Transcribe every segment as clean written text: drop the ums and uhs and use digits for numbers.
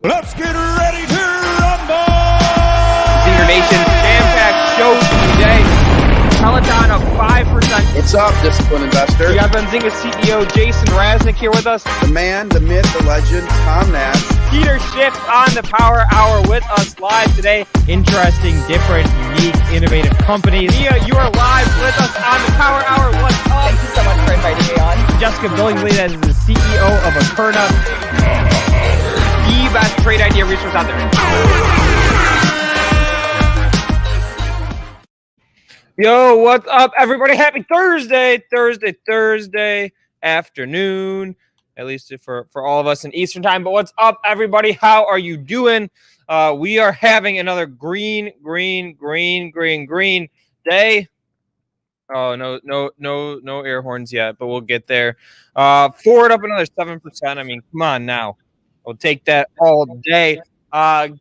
Let's get ready to rumble! Benzinga Nation, jam-packed show today. Peloton up 5%. What's up, disciplined investor? We got Benzinga CEO Jason Raznick here with us. The man, the myth, the legend, Tom Nash. Peter Schiff on the Power Hour with us live today. Interesting, different, unique, innovative companies. Mia, you are live with us on the Power Hour. What's up? Thank you so much for inviting me on. Jessica Billingsley, that is the CEO of Akerna, the best trade idea resource out there. Yo, what's up, everybody? Happy Thursday afternoon, at least for all of us in Eastern time. But what's up, everybody? How are you doing? We are having another green day. Oh, no air horns yet, but we'll get there. Ford up another 7%. I mean, come on now. We'll take that all day.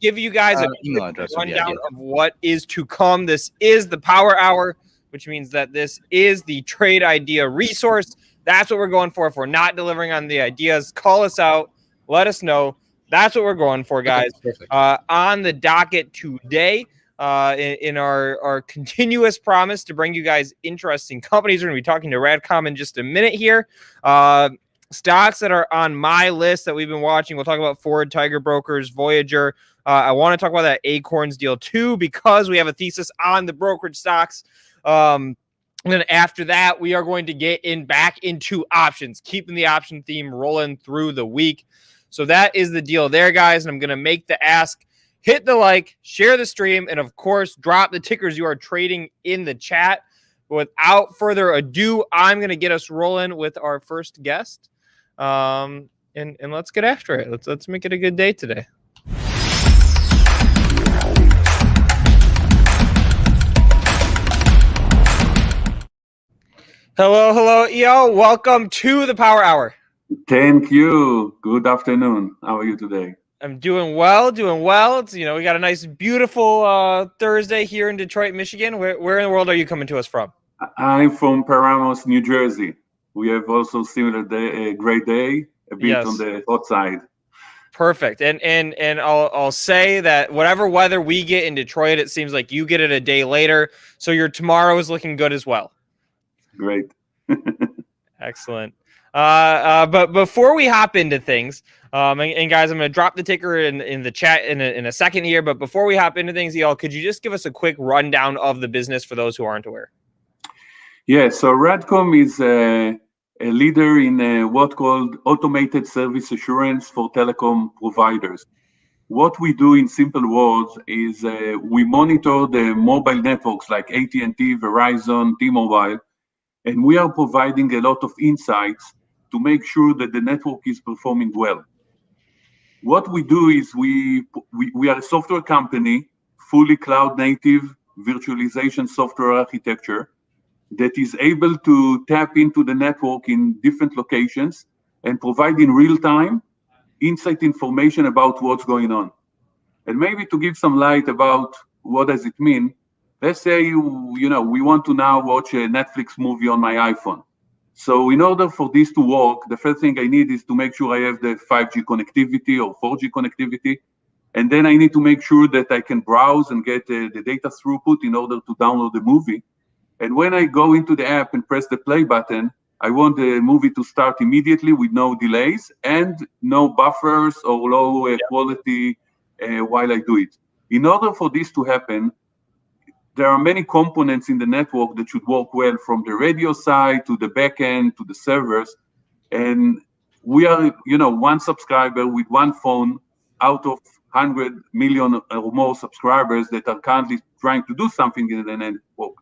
Give you guys a email address rundown of what is to come. This is the Power Hour, which means that this is the trade idea resource. That's what we're going for. If we're not delivering on the ideas, call us out. Let us know. That's what we're going for, guys. On the docket today, in our continuous promise to bring you guys interesting companies. We're going to be talking to Radcom in just a minute here. Stocks that are on my list that we've been watching. We'll talk about Ford, Tiger Brokers, Voyager. I want to talk about that Acorns deal too, because we have a thesis on the brokerage stocks. And then after that, we are going to get back into options, keeping the option theme rolling through the week. So that is the deal there, guys. And I'm going to make the ask. Hit the like, share the stream, and of course, drop the tickers you are trading in the chat. Without further ado, I'm going to get us rolling with our first guest. And let's get after it. Let's make it a good day today. Hello, yo. Welcome to the Power Hour. Thank you. Good afternoon. How are you today? I'm doing well. It's, we got a nice, beautiful Thursday here in Detroit, Michigan. Where in the world are you coming to us from? I'm from Paramus, New Jersey. We have also similar day, a great day, a bit on the hot side. Perfect. And I'll say that whatever weather we get in Detroit, it seems like you get it a day later. So your tomorrow is looking good as well. Great. Excellent. But before we hop into things, and guys, I'm going to drop the ticker in the chat in a second here. But before we hop into things, y'all, could you just give us a quick rundown of the business for those who aren't aware? Yeah, so Radcom is a leader in what's called automated service assurance for telecom providers. What we do in simple words is we monitor the mobile networks like AT&T, Verizon, T-Mobile, and we are providing a lot of insights to make sure that the network is performing well. What we do is we are a software company, fully cloud native virtualization software architecture that is able to tap into the network in different locations and provide in real time insight information about what's going on. And maybe to give some light about what does it mean, let's say, we want to now watch a Netflix movie on my iPhone. So in order for this to work, the first thing I need is to make sure I have the 5G connectivity or 4G connectivity. And then I need to make sure that I can browse and get the data throughput in order to download the movie. And when I go into the app and press the play button, I want the movie to start immediately with no delays and no buffers or low quality while I do it. In order for this to happen, there are many components in the network that should work well, from the radio side to the backend to the servers. And we are, one subscriber with one phone out of 100 million or more subscribers that are currently trying to do something in the network.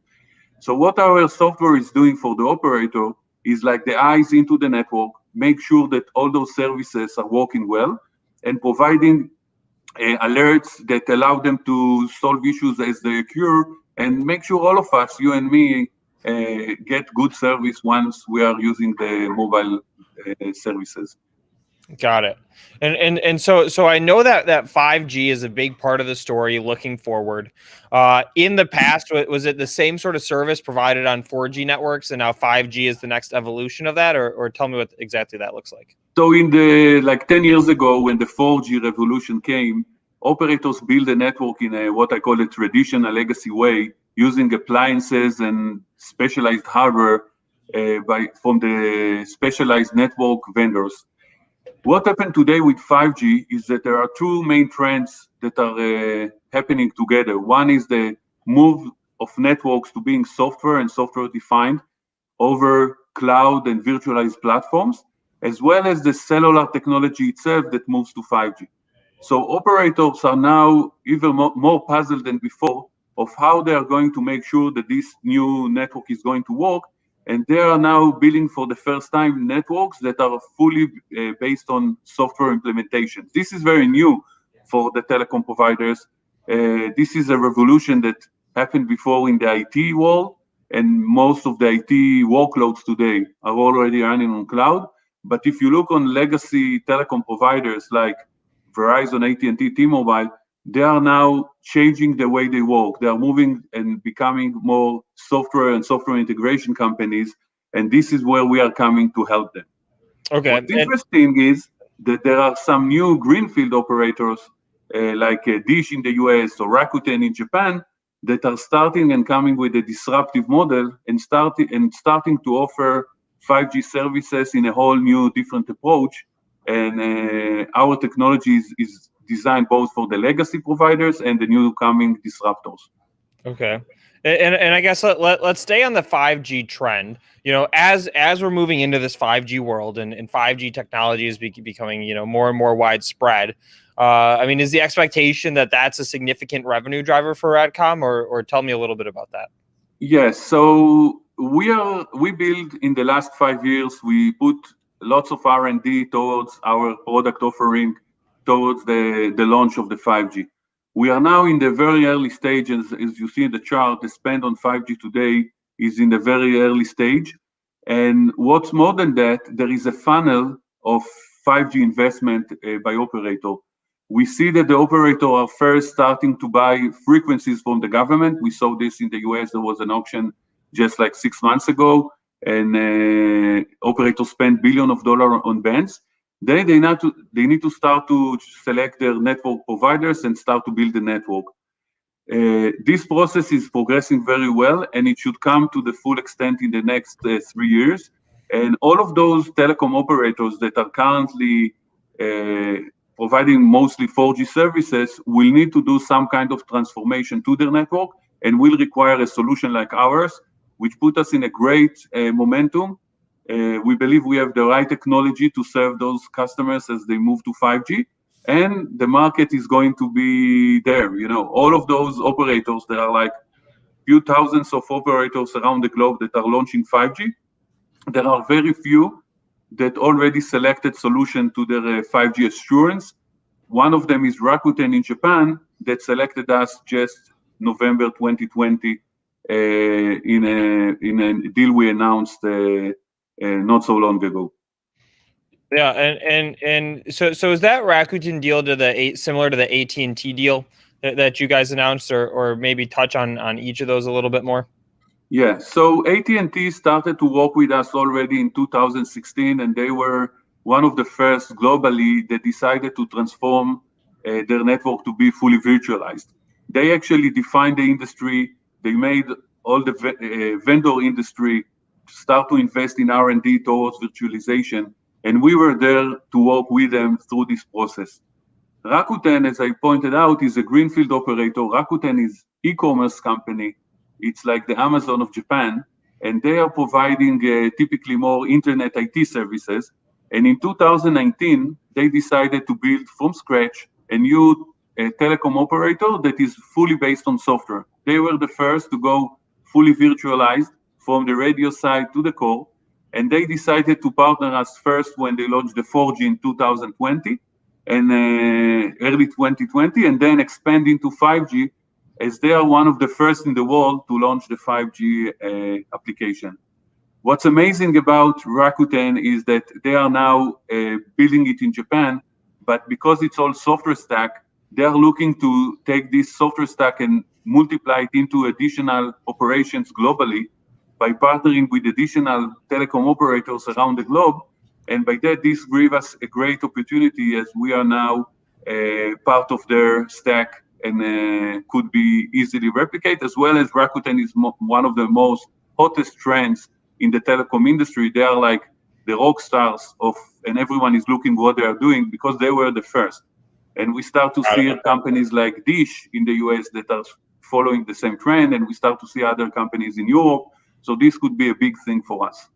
So what our software is doing for the operator is like the eyes into the network, make sure that all those services are working well, and providing alerts that allow them to solve issues as they occur, and make sure all of us, you and me, get good service once we are using the mobile services. Got it. And so I know that 5G is a big part of the story looking forward. In the past, was it the same sort of service provided on 4G networks, and now 5G is the next evolution of that, or tell me what exactly that looks like? So in the like 10 years ago, when the 4G revolution came, operators built a network in a, what I call a traditional legacy way, using appliances and specialized hardware from the specialized network vendors. What happened today with 5G is that there are two main trends that are happening together. One is the move of networks to being software and software defined over cloud and virtualized platforms, as well as the cellular technology itself that moves to 5G. So operators are now even more puzzled than before of how they are going to make sure that this new network is going to work. And they are now building for the first time networks that are fully based on software implementation. This is very new for the telecom providers. This is a revolution that happened before in the IT world, and most of the IT workloads today are already running on cloud. But if you look on legacy telecom providers like Verizon, AT&T, T-Mobile, they are now changing the way they work. They are moving and becoming more software and software integration companies, and this is where we are coming to help them. Okay. What's interesting is that there are some new greenfield operators like Dish in the US or Rakuten in Japan that are starting and coming with a disruptive model and starting to offer 5G services in a whole new different approach. And our technology is designed both for the legacy providers and the new coming disruptors. Okay. And I guess let's stay on the 5G trend. You know, as we're moving into this 5G world and 5G technology is becoming, you know, more and more widespread. I mean, is the expectation that that's a significant revenue driver for Radcom, or tell me a little bit about that? Yes. So we build in the last 5 years, we put lots of R&D towards our product offering, towards the launch of the 5G. We are now in the very early stages. As you see in the chart, the spend on 5G today is in the very early stage. And what's more than that, there is a funnel of 5G investment by operator. We see that the operator are first starting to buy frequencies from the government. We saw this in the US. There was an auction just like 6 months ago, and operators spent billions of dollars on bands. Then they need to start to select their network providers and start to build the network. This process is progressing very well, and it should come to the full extent in the next 3 years. And all of those telecom operators that are currently providing mostly 4G services will need to do some kind of transformation to their network and will require a solution like ours, which put us in a great momentum. We believe we have the right technology to serve those customers as they move to 5G, and the market is going to be there. You know, all of those operators, there are like few thousands of operators around the globe that are launching 5G. There are very few that already selected solution to their 5G assurance. One of them is Rakuten in Japan that selected us just November 2020 in a deal we announced not so long ago. Yeah, and so is that Rakuten deal similar to the AT&T deal that you guys announced, or maybe touch on each of those a little bit more? Yeah, so AT&T started to work with us already in 2016, and they were one of the first globally that decided to transform their network to be fully virtualized. They actually defined the industry. They made all the vendor industry start to invest in R&D towards virtualization, and we were there to work with them through this process. Rakuten, as I pointed out, is a greenfield operator. Rakuten is e-commerce company. It's like the Amazon of Japan, and they are providing typically more internet IT services. And in 2019, they decided to build from scratch a new telecom operator that is fully based on software. They were the first to go fully virtualized from the radio side to the core, and they decided to partner us first when they launched the 4G in 2020 and early 2020, and then expand into 5G, as they are one of the first in the world to launch the 5G application. What's amazing about Rakuten is that they are now building it in Japan, but because it's all software stack, they are looking to take this software stack and multiply it into additional operations globally by partnering with additional telecom operators around the globe. And by that, this gives us a great opportunity as we are now part of their stack and could be easily replicated, as well as Rakuten is one of the most hottest trends in the telecom industry. They are like the rock stars and everyone is looking what they are doing because they were the first. And we start to see companies like Dish in the US that are following the same trend, and we start to see other companies in Europe. So this could be a big thing for us.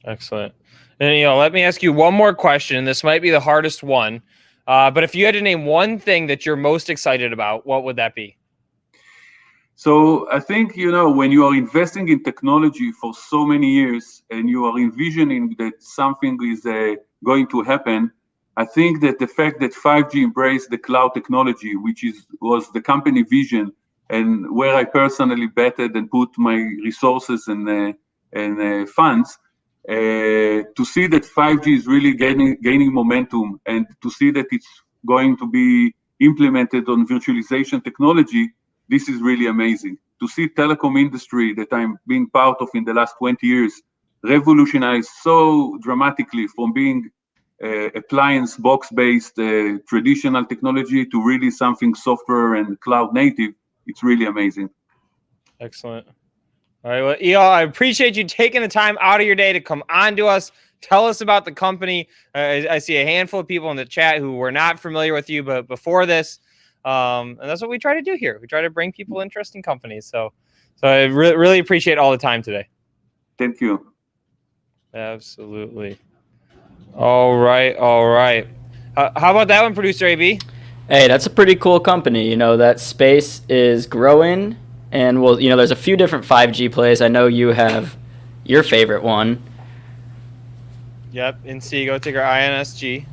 Excellent. And let me ask you one more question. This might be the hardest one, but if you had to name one thing that you're most excited about, what would that be? So I think, when you are investing in technology for so many years and you are envisioning that something is going to happen, I think that the fact that 5G embraced the cloud technology, which was the company vision and where I personally betted and put my resources and funds, to see that 5G is really gaining momentum and to see that it's going to be implemented on virtualization technology, this is really amazing. To see telecom industry that I'm being part of in the last 20 years revolutionize so dramatically from being appliance box-based traditional technology to really something software and cloud native, it's really amazing. Excellent. All right, well, Eyal, I appreciate you taking the time out of your day to come on to us. Tell us about the company. I see a handful of people in the chat who were not familiar with you, but before this, and that's what we try to do here. We try to bring people interesting companies. So I really appreciate all the time today. Thank you. Absolutely. All right. How about that one, producer AB? Hey, that's a pretty cool company. That space is growing, and there's a few different 5G plays. I know you have your favorite one. Yep, Inseego, ticker INSG.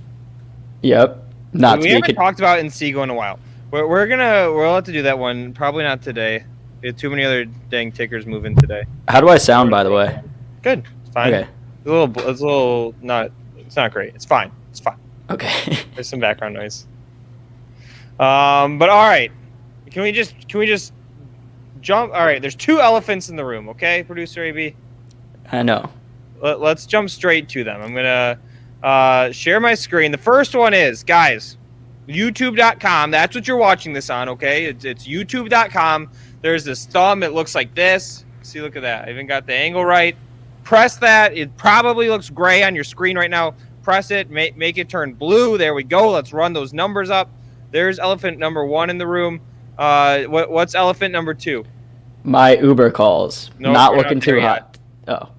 Yep. We haven't talked about Inseego in a while. We'll have to do that one. Probably not today. We had too many other dang tickers moving today. How do I sound, by the way? Good. It's fine. Okay. It's a little not. It's not great. It's fine. It's fine. Okay. There's some background noise. But all right. Can we just jump? All right. There's two elephants in the room. Okay, producer AB. I know. Let's jump straight to them. I'm gonna share my screen. The first one is, guys, YouTube.com. That's what you're watching this on. Okay, it's YouTube.com. There's this thumb. It looks like this. See, look at that. I even got the angle right. Press that. It probably looks gray on your screen right now. Press it. Make it turn blue. There we go. Let's run those numbers up. There's elephant number 1 in the room. What's elephant number 2? My Uber calls. Nope, not looking too hot. Oh.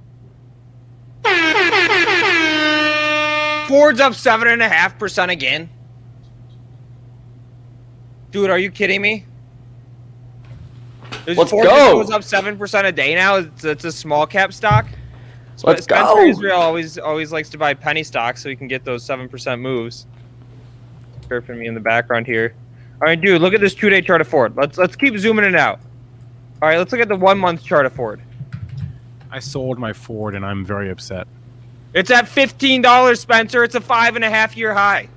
Ford's up 7.5% again. Dude, are you kidding me? Let's Ford go. goes up 7% a day now. It's a small cap stock. Let's Spencer go. Israel always likes to buy penny stocks so he can get those 7% moves. Chirping me in the background here. All right, dude, look at this 2-day chart of Ford. Let's keep zooming it out. All right, let's look at the 1-month chart of Ford. I sold my Ford, and I'm very upset. It's at $15, Spencer. It's a 5.5-year high.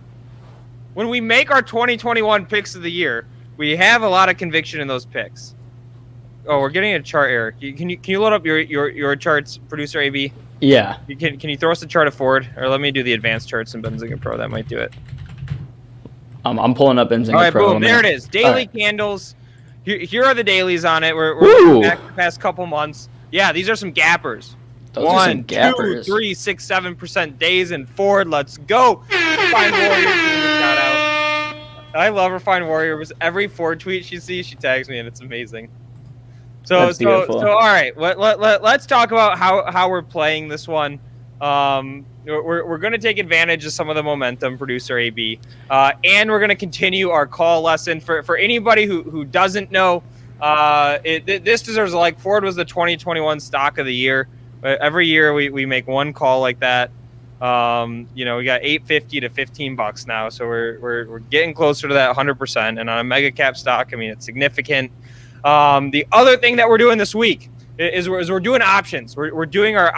When we make our 2021 picks of the year, we have a lot of conviction in those picks. Oh, we're getting a chart error. Can you load up your charts, producer AB? Yeah. Can you throw us a chart of Ford, or let me do the advanced charts in Benzinga Pro? That might do it. I'm pulling up Benzinga All right, Pro. boom. There it is. Daily candles. Here are the dailies on it. We're back the past couple months. Yeah, these are some gappers. Those are some gappers. 2, 3, 6, 7% days in Ford. Let's go. Refine Warrior. Shout out. I love Refine Warrior. Every Ford tweet she sees, she tags me, and it's amazing. So all right. Let's talk about how we're playing this one. We're going to take advantage of some of the momentum, producer AB, and we're going to continue our call lesson for anybody who doesn't know. This deserves Ford was the 2021 stock of the year. Every year we make one call like that. We got $8.50 to $15 now, so we're getting closer to that 100%. And on a mega cap stock, I mean, it's significant. The other thing that we're doing this week, is we're doing options. We're doing our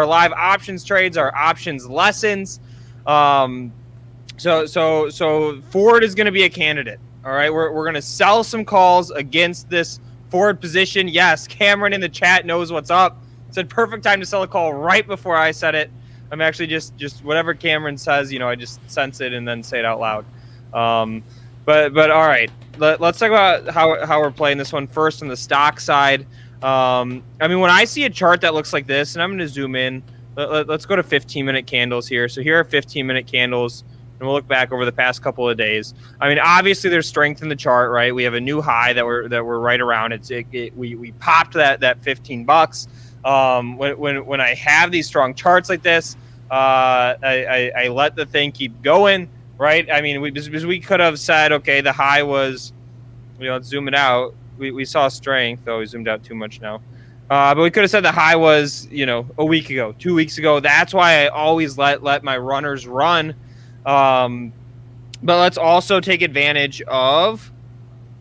live options trades, our options lessons. So Ford is going to be a candidate. All right, we're going to sell some calls against this Ford position. Yes, Cameron in the chat knows what's up. Said perfect time to sell a call right before I said it. I'm actually just whatever Cameron says, I just sense it and then say it out loud. But all right, let's talk about how we're playing this one first on the stock side. I mean, when I see a chart that looks like this, and I'm going to zoom in, let's go to 15-minute candles here. So here are 15-minute candles, and we'll look back over the past couple of days. I mean, obviously there's strength in the chart, right? We have a new high that we're right around. We popped that $15. When I have these strong charts like this, I let the thing keep going, right? I mean, we could have said, okay, the high was, let's zoom it out. We saw strength. Oh, we zoomed out too much now. But we could have said the high was, a week ago, 2 weeks ago. That's why I always let my runners run. But let's also take advantage of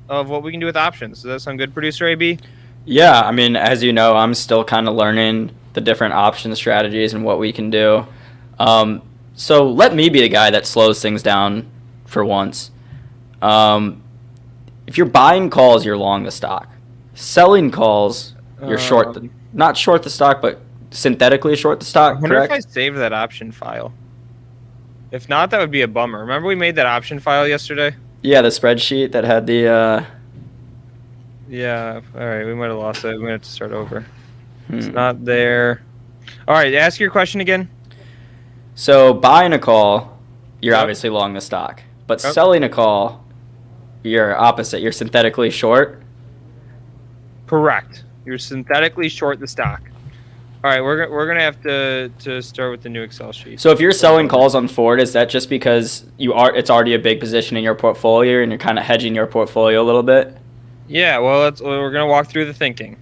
what we can do with options. Does that sound good, producer AB? Yeah, I mean, as you know, I'm still kind of learning the different option strategies and what we can do. So let me be the guy that slows things down for once. If you're buying calls, you're long the stock. Selling calls, you're short. Not short the stock, but synthetically short the stock, I wonder correct? if I saved that option file. If not, that would be a bummer. Remember we made that option file yesterday? Yeah, the spreadsheet that had the... Yeah, all right, we might have lost it. We might have to start over. It's not there. All right, ask your question again. So buying a call, you're Yep. obviously long the stock. But Yep. selling a call, you're opposite. You're synthetically short. Correct. You're synthetically short the stock. All right, we're gonna have to start with the new Excel sheet. So if you're selling calls on Ford, is that just because it's already a big position in your portfolio and you're kind of hedging your portfolio a little bit? Yeah, well, we're gonna walk through the thinking.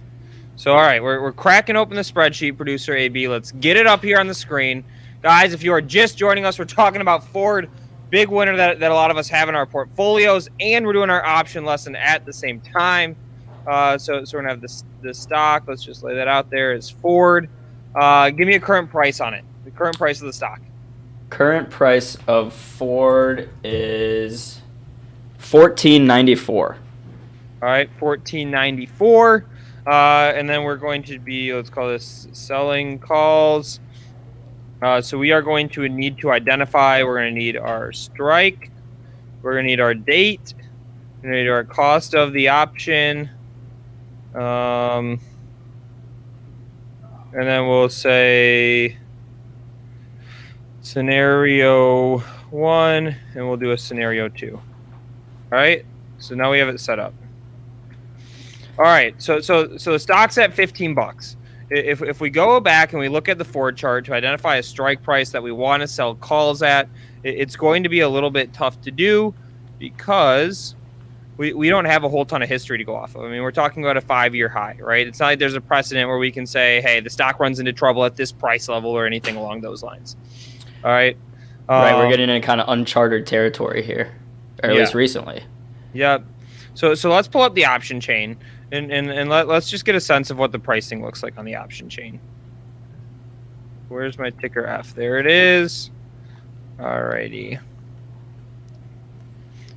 So all right, we're cracking open the spreadsheet, producer AB. Let's get it up here on the screen, guys. If you are just joining us, we're talking about Ford, big winner that a lot of us have in our portfolios, and we're doing our option lesson at the same time. So we're gonna have the stock. Let's just lay that out there. Is Ford. Give me a current price on it. The current price of the stock. Current price of Ford is $14.94. All right, $14.94. And then we're going to be, let's call this selling calls. So we are going to need to identify. We're going to need our strike. We're going to need our date. We're going to need our cost of the option. And then we'll say scenario 1, and we'll do a scenario 2. All right. So now we have it set up. All right. So the stock's at $15. If we go back and we look at the Ford chart to identify a strike price that we want to sell calls at, it's going to be a little bit tough to do because we don't have a whole ton of history to go off of. I mean, we're talking about a 5-year high, right? It's not like there's a precedent where we can say, hey, the stock runs into trouble at this price level or anything along those lines. All right. Right, we're getting in kind of uncharted territory here, or at least recently. Yep. So let's pull up the option chain and let's just get a sense of what the pricing looks like on the option chain. Where's my ticker F? There it is. All righty.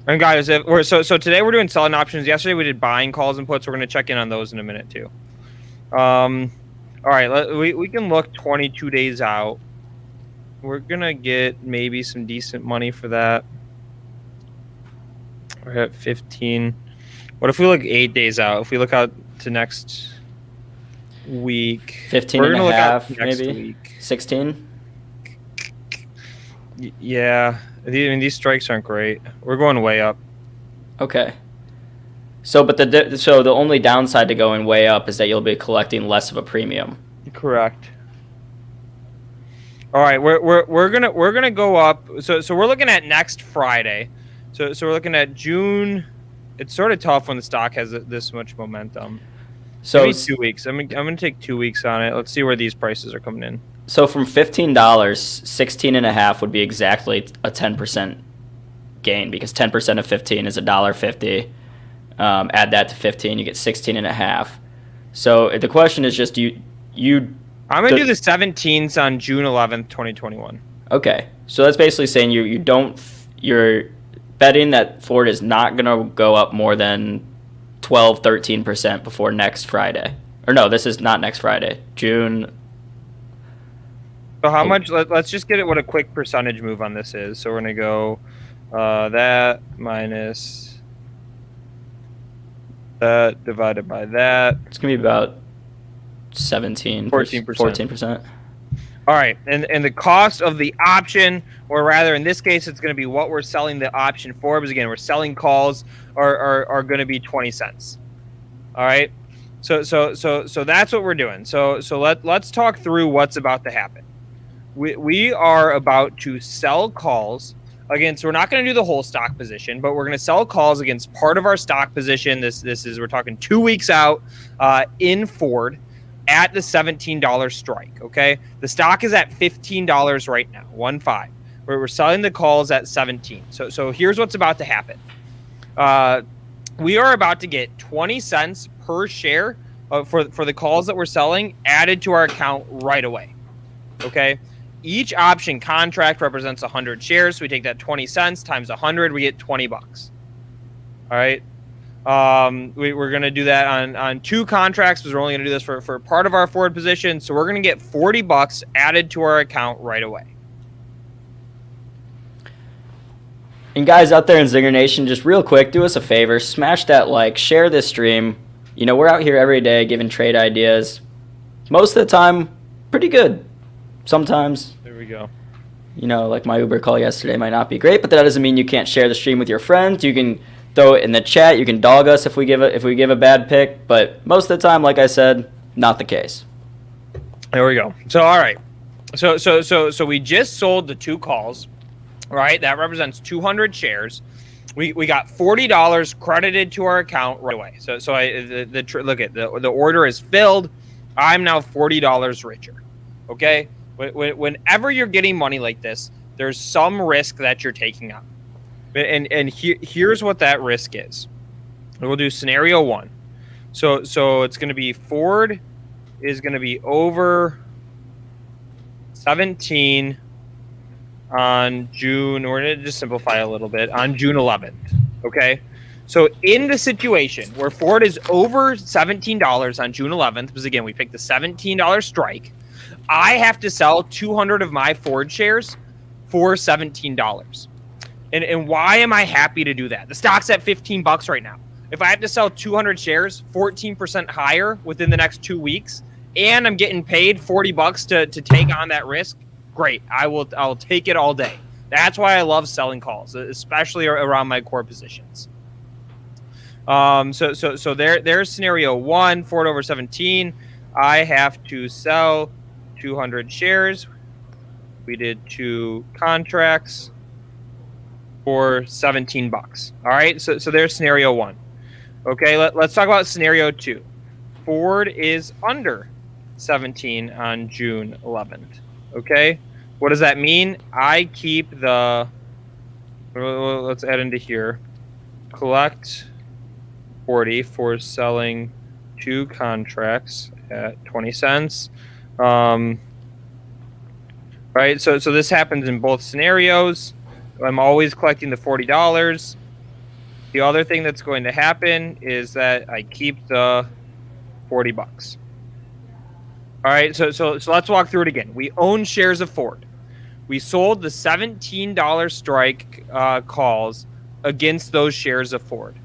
And guys, so today we're doing selling options. Yesterday we did buying calls and puts. We're going to check in on those in a minute too. All right, we can look 22 days out. We're going to get maybe some decent money for that. We're at 15. What if we look 8 days out? If we look out to next week. 15 and a half, maybe? 16? Yeah. I mean, these strikes aren't great. We're going way up. Okay. So, but the only downside to going way up is that you'll be collecting less of a premium. Correct. All right, we're gonna go up. So we're looking at next Friday. So we're looking at June. It's sort of tough when the stock has this much momentum. So maybe 2 weeks. I'm gonna take 2 weeks on it. Let's see where these prices are coming in. So from $15, 16 and a half would be exactly a 10% gain because 10% of 15 is $1.50. Add that to 15, you get 16 and a half. So the question is just you I'm going to do the 17s on June 11th, 2021. okay. So that's basically saying you're betting that Ford is not going to go up more than 12-13% before next Friday. Or no, this is not next Friday. June. So how much? Let's just get it what a quick percentage move on this is. So we're going to go that minus that divided by that. It's going to be about 14%. 14%. All right, and the cost of the option, or rather in this case, it's going to be what we're selling the option for. Because again, we're selling calls are going to be 20 cents. All right, so that's what we're doing. So let's talk through what's about to happen. We are about to sell calls against. We're not going to do the whole stock position, but we're going to sell calls against part of our stock position. This is we're talking 2 weeks out in Ford. At the $17 strike, okay? The stock is at $15 right now, 1.5. We're selling the calls at 17. So here's what's about to happen. We are about to get 20 cents per share for the calls that we're selling added to our account right away, okay? Each option contract represents 100 shares, so we take that 20 cents times 100, we get $20. All right? We're going to do that on 2 contracts because we're only going to do this for part of our Ford position. So we're going to get $40 added to our account right away. And guys out there in Zinger Nation, just real quick, do us a favor, smash that like, share this stream. You know, we're out here every day giving trade ideas. Most of the time, pretty good. Sometimes, There we go. you know, like my Uber call yesterday might not be great, but that doesn't mean you can't share the stream with your friends. You can throw it in the chat. You can dog us if we give a bad pick, but most of the time, like I said, not the case. There we go. So all right. So we just sold the 2 calls, right? That represents 200 shares. We got $40 credited to our account right away. So look at the order is filled. I'm now $40 richer. Okay. Whenever you're getting money like this, there's some risk that you're taking on. And here's what that risk is. We'll do scenario 1. So it's going to be Ford is going to be over 17 on June. We're going to just simplify a little bit on June 11th. Okay. So in the situation where Ford is over $17 on June 11th, because again, we picked the $17 strike, I have to sell 200 of my Ford shares for $17. And why am I happy to do that? The stock's at $15 right now. If I have to sell 200 shares, 14% higher within the next 2 weeks, and I'm getting paid $40 to take on that risk, great. I'll take it all day. That's why I love selling calls, especially around my core positions. So there's scenario 1, Ford over 17. I have to sell 200 shares. We did 2 contracts for $17. All right, so there's scenario 1. Okay, let's talk about scenario 2. Ford is under 17 on June 11th. Okay, what does that mean? I keep the, let's add into here, collect 40 for selling 2 contracts at 20 cents. Right, so this happens in both scenarios. I'm always collecting the $40. The other thing that's going to happen is that I keep the $40. All right, so let's walk through it again. We own shares of Ford. We sold the $17 strike calls against those shares of Ford.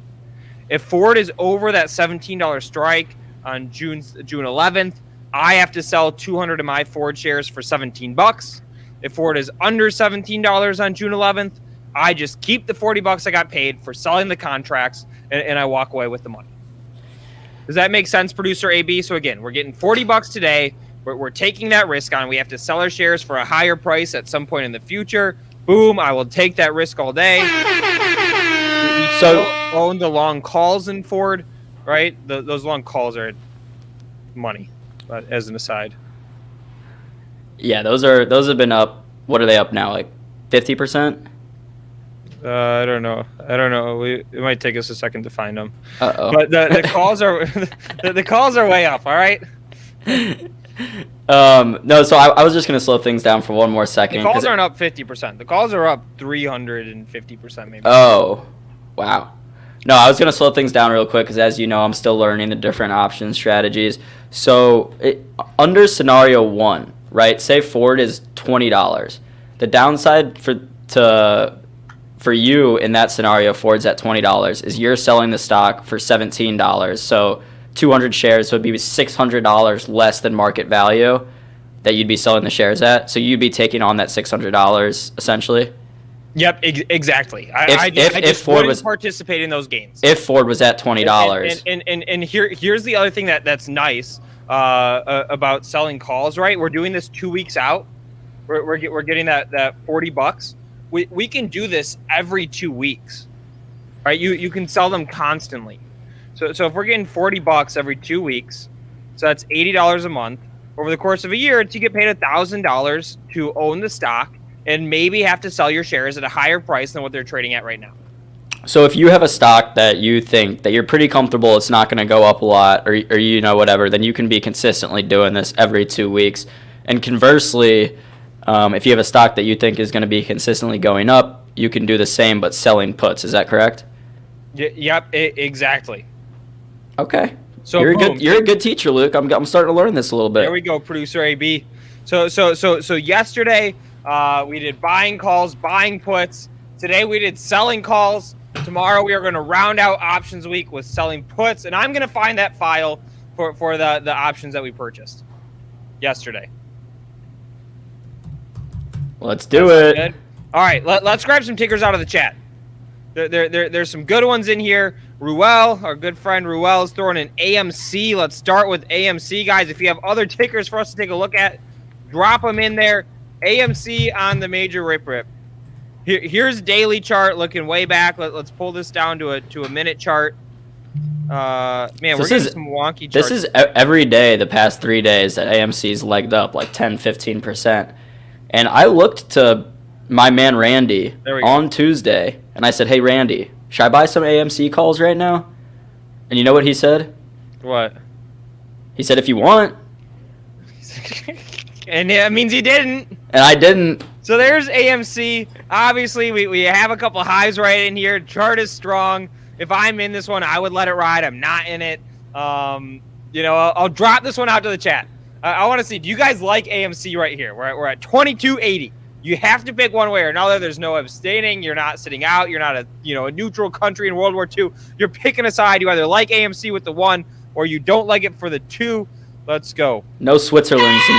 If Ford is over that $17 strike on June 11th, I have to sell 200 of my Ford shares for $17. If Ford is under $17 on June 11th, I just keep the $40 I got paid for selling the contracts, and I walk away with the money. Does that make sense, producer AB? So again, we're getting $40 today. We're taking that risk on. We have to sell our shares for a higher price at some point in the future. Boom, I will take that risk all day. We So own the long calls in Ford, right? Those long calls are money, as an aside. yeah, those have been up. What are they up now? Like 50%? I don't know. It might take us a second to find them. Uh-oh. But the calls are the calls are way up. All right. No, so I was just gonna slow things down for one more second. The calls aren't up 50%. The calls are up 350% maybe. Oh, wow. No, I was gonna slow things down real quick because, as you know, I'm still learning the different option strategies. So, under scenario 1, right? Say Ford is $20. The downside for you in that scenario, Ford's at $20, is you're selling the stock for $17. So 200 shares would be $600 less than market value that you'd be selling the shares at. So you'd be taking on that $600 essentially. Yep, exactly. If Ford was participating in those gains, if Ford was at $20, and here's the other thing that's nice about selling calls. Right, we're doing this 2 weeks out. We're getting that $40. We can do this every 2 weeks, right? You can sell them constantly. So if we're getting $40 every 2 weeks, so that's $80 a month. Over the course of a year, you get paid $1,000 to own the stock and maybe have to sell your shares at a higher price than what they're trading at right now. So if you have a stock that you think that you're pretty comfortable it's not going to go up a lot or whatever, then you can be consistently doing this every 2 weeks. And conversely, if you have a stock that you think is going to be consistently going up, you can do the same but selling puts. Is that correct? Yep, exactly. Okay. So you're a good teacher, Luke. I'm starting to learn this a little bit. There we go, producer AB. So yesterday we did buying calls, buying puts. Today we did selling calls. Tomorrow we are going to round out options week with selling puts, and I'm going to find that file for the options that we purchased yesterday. Let's do it. Good. All right, let's grab some tickers out of the chat. There's some good ones in here. Ruel, our good friend Ruel, is throwing an AMC. Let's start with AMC, guys. If you have other tickers for us to take a look at, drop them in there. AMC on the major rip. Here's daily chart looking way back. Let's pull this down to a minute chart. Man, we're getting some wonky charts. This is every day the past 3 days that AMC's legged up like 10-15%. And I looked to my man Randy on Tuesday, and I said, "Hey Randy, should I buy some AMC calls right now?" And you know what he said? What? He said, "If you want." And that means he didn't. And I didn't. So there's AMC. Obviously, we have a couple highs right in here. Chart is strong. If I'm in this one, I would let it ride. I'm not in it. I'll drop this one out to the chat. I want to see, do you guys like AMC right here? We're at 22.80. You have to pick one way or another. There's no abstaining. You're not sitting out. You're not a neutral country in World War II. You're picking a side. You either like AMC with the 1 or you don't like it for the 2. Let's go. No Switzerland's in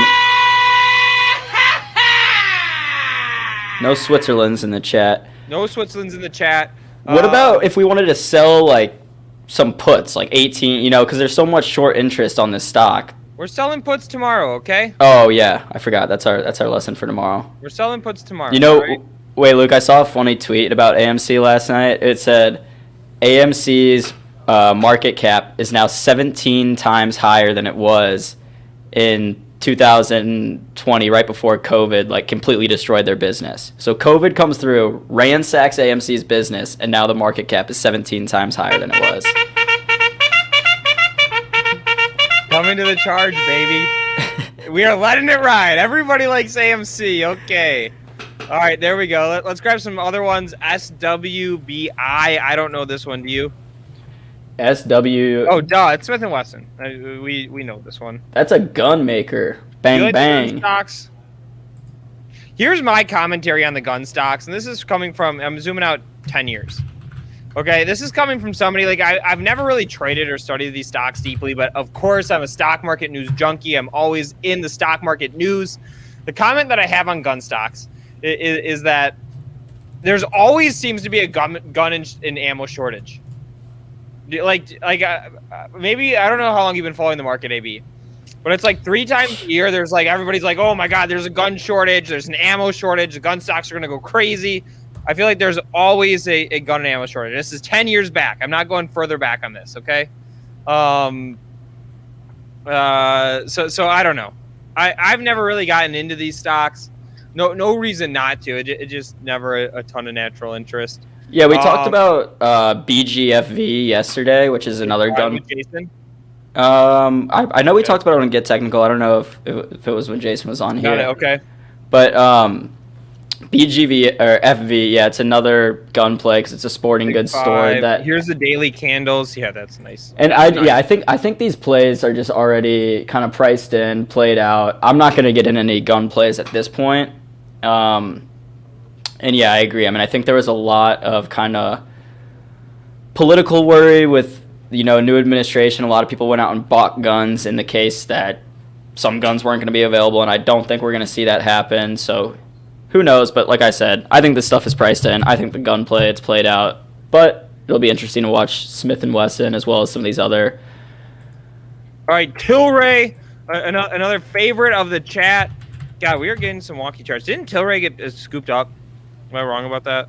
the chat. No Switzerland's in the chat. What about if we wanted to sell like some puts, like 18, because there's so much short interest on this stock. We're selling puts tomorrow, okay? Oh yeah, I forgot. That's our lesson for tomorrow. We're selling puts tomorrow. Right? Wait, Luke, I saw a funny tweet about AMC last night. It said AMC's market cap is now 17 times higher than it was in 2020, right before COVID, like completely destroyed their business. So COVID comes through, ransacks AMC's business, and now the market cap is 17 times higher than it was. Coming to the charge, baby. We are letting it ride. Everybody likes AMC. Okay. All right, there we go. Let's grab some other ones. SWBI. I don't know this one. Do you? SW. Oh, duh. It's Smith & Wesson. We know this one. That's a gun maker. Bang, Good bang. Stocks. Here's my commentary on the gun stocks, and this is coming from, I'm zooming out 10 years. Okay, this is coming from somebody, like, I've never really traded or studied these stocks deeply, but of course I'm a stock market news junkie. I'm always in the stock market news. The comment that I have on gun stocks is that there's always seems to be a gun and ammo shortage. Maybe, I don't know how long you've been following the market, AB, but it's like 3 times a year, there's like, everybody's like, oh my God, there's a gun shortage, there's an ammo shortage, the gun stocks are going to go crazy. I feel like there's always a gun and ammo shortage. This is 10 years back. I'm not going further back on this, okay? So I don't know. I've never really gotten into these stocks. No reason not to. It just never a ton of natural interest. Yeah, we talked about BGFV yesterday, which is another gun. With Jason? I know we talked about it on Get Technical. I don't know if it was when Jason was on here. Got it. Okay. But BGV or FV, yeah, it's another gun play because it's a sporting goods store. That here's the daily candles. Yeah, that's nice. And I think these plays are just already kind of priced in, played out. I'm not gonna get in any gun plays at this point. And yeah, I agree. I mean, I think there was a lot of kind of political worry with, new administration. A lot of people went out and bought guns in the case that some guns weren't going to be available, and I don't think we're going to see that happen. So who knows? But like I said, I think this stuff is priced in. I think the gun play, it's played out. But it'll be interesting to watch Smith & Wesson as well as some of these other. All right, Tilray, another favorite of the chat. God, we are getting some wonky charts. Didn't Tilray get scooped up? Am I wrong about that?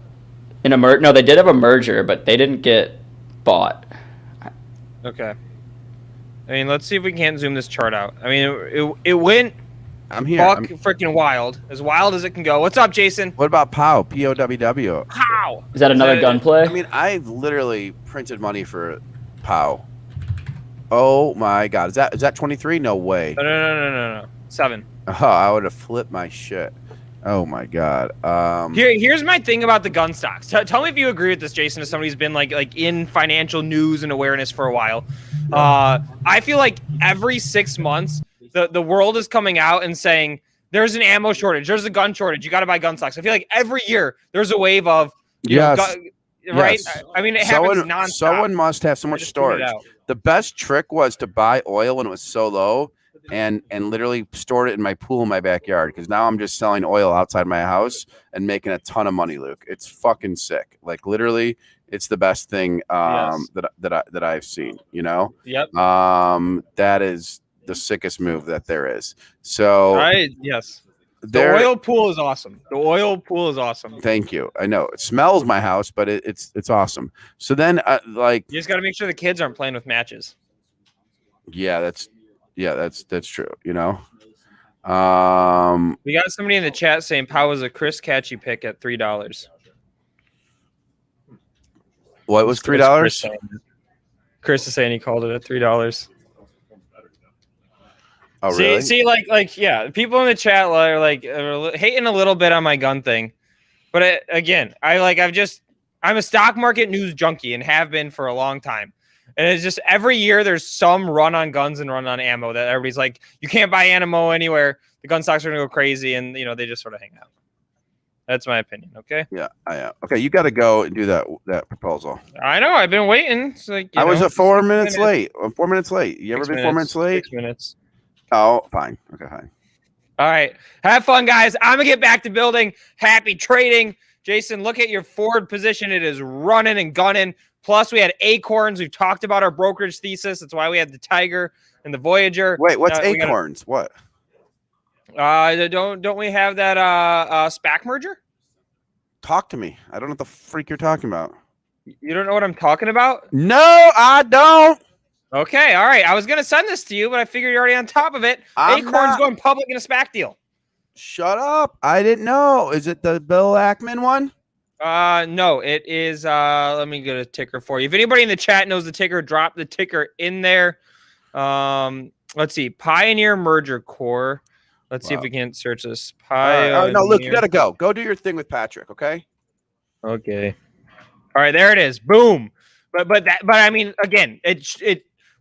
No, they did have a merger, but they didn't get bought. Okay. I mean, let's see if we can't zoom this chart out. I mean, it went I'm here. freaking wild as it can go. What's up, Jason? What about POW? POWW. Pow! Is that another gun play? I mean, I've literally printed money for POW. Oh my God, is that 23? No way. No. 7. Oh, I would have flipped my shit. Oh my God. Here's my thing about the gun stocks. Tell me if you agree with this, Jason, as somebody who's been like in financial news and awareness for a while. I feel like every 6 months, the world is coming out and saying there's an ammo shortage, there's a gun shortage, you got to buy gun stocks. I feel like every year there's a wave of right. Yes. I mean, it happens nonstop. Someone must have so much storage. The best trick was to buy oil when it was so low. And literally stored it in my pool in my backyard, because now I'm just selling oil outside my house and making a ton of money, Luke. It's fucking sick. Like literally, it's the best thing that I've seen. Yep. That is the sickest move that there is. So yes. The oil pool is awesome. Thank you. I know it smells my house, but it's awesome. So then you just got to make sure the kids aren't playing with matches. Yeah, that's true. We got somebody in the chat saying Pow was a Chris Catchy pick at $3. What was $3? Chris is saying he called it at $3. Oh, really? See, yeah, people in the chat are hating a little bit on my gun thing, but I'm a stock market news junkie and have been for a long time. And it's just every year there's some run on guns and run on ammo that everybody's like, you can't buy ammo anywhere. The gun stocks are going to go crazy. And, they just sort of hang out. That's my opinion. Okay. Yeah. Okay. You got to go and do that proposal. I know. I've been waiting. It's like, I was 4 minutes late. I'm 4 minutes late. You ever been 4 minutes late? 6 minutes. Oh, fine. Okay, fine. All right. Have fun, guys. I'm going to get back to building. Happy trading. Jason, look at your forward position. It is running and gunning. Plus, we had Acorns. We've talked about our brokerage thesis. That's why we had the Tiger and the Voyager. Wait, what's Acorns? What? Don't we have that SPAC merger? Talk to me. I don't know what the freak you're talking about. You don't know what I'm talking about? No, I don't. Okay, all right. I was gonna send this to you, but I figured you're already on top of it. Acorns going public in a SPAC deal. Shut up. I didn't know. Is it the Bill Ackman one? No, it is. Let me get a ticker for you. If anybody in the chat knows the ticker, drop the ticker in there. Let's see. Pioneer Merger Core. Let's see if we can search this. No, look, you gotta go. Go do your thing with Patrick, okay? Okay. All right, there it is. Boom. But I mean, again,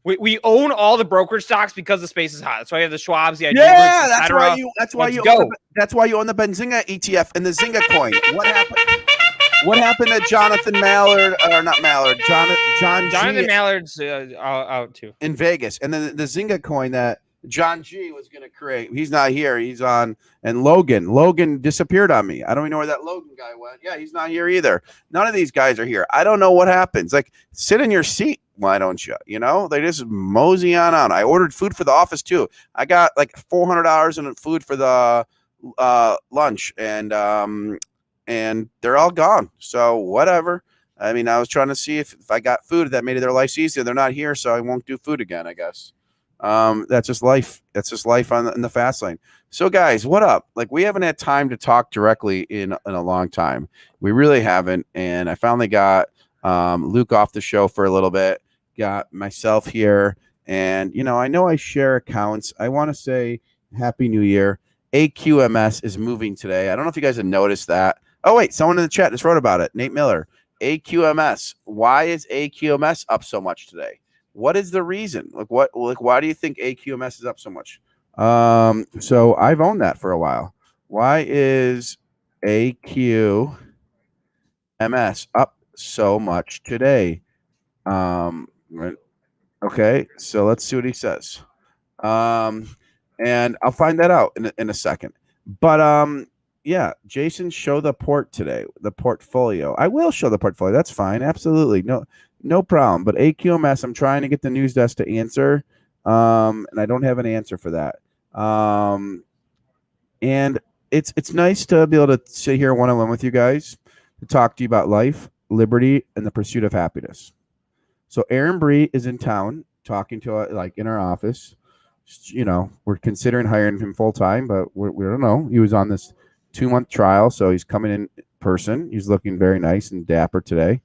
we own all the brokerage stocks because the space is hot. That's why you have the Schwabs, the Idea Groups, that's why you own the Benzinga ETF and the Zynga coin. What happened? What happened to Jonathan Mallard, or not Mallard? Jonathan Mallard's out too in Vegas, and then the Zynga coin that John G was going to create. He's not here. He's on. And Logan disappeared on me. I don't even know where that Logan guy went. Yeah, he's not here either. None of these guys are here. I don't know what happens. Like, sit in your seat. Why don't you? They just mosey on out. I ordered food for the office too. I got like $400 in food for the lunch, and they're all gone. So whatever. I mean, I was trying to see if I got food that made their life easier. They're not here, so I won't do food again, I guess. That's just life. That's just life in the fast lane. So, guys, what up? Like, we haven't had time to talk directly in a long time. We really haven't. And I finally got Luke off the show for a little bit. Got myself here, and I know I share accounts. I want to say Happy New Year. AQMS is moving today. I don't know if you guys have noticed that. Oh wait, someone in the chat just wrote about it. Nate Miller. AQMS. Why is AQMS up so much today? What is the reason? Why do you think AQMS is up so much? So I've owned that for a while. Why is AQMS up so much today? Right. Okay, so let's see what he says. And I'll find that out in a second. But yeah, Jason, show the port today, the portfolio. I will show the portfolio. That's fine. Absolutely. No problem. But AQMS, I'm trying to get the news desk to answer. And I don't have an answer for that. And it's nice to be able to sit here one-on-one with you guys to talk to you about life, liberty, and the pursuit of happiness. So Aaron Bree is in town talking to in our office. We're considering hiring him full time, but we don't know. He was on this 2-month trial, so he's coming in person. He's looking very nice and dapper today.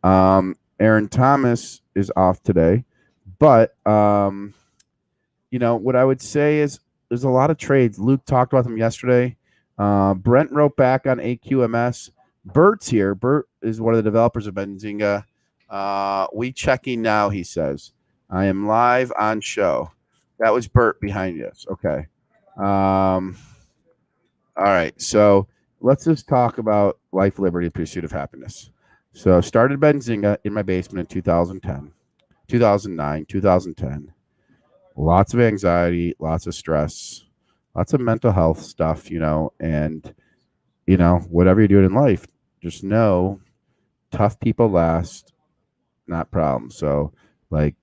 Aaron Thomas is off today, but what I would say is there's a lot of trades. Luke talked about them yesterday. Brent wrote back on AQMS. Bert's here. Bert is one of the developers of Benzinga. We checking now, he says. I am live on show. That was Bert behind us. Okay. All right. So let's just talk about life, liberty, and pursuit of happiness. So started Benzinga in my basement in 2010, 2009, 2010. Lots of anxiety, lots of stress, lots of mental health stuff, and whatever you're doing in life, just know tough people last, not problems. So what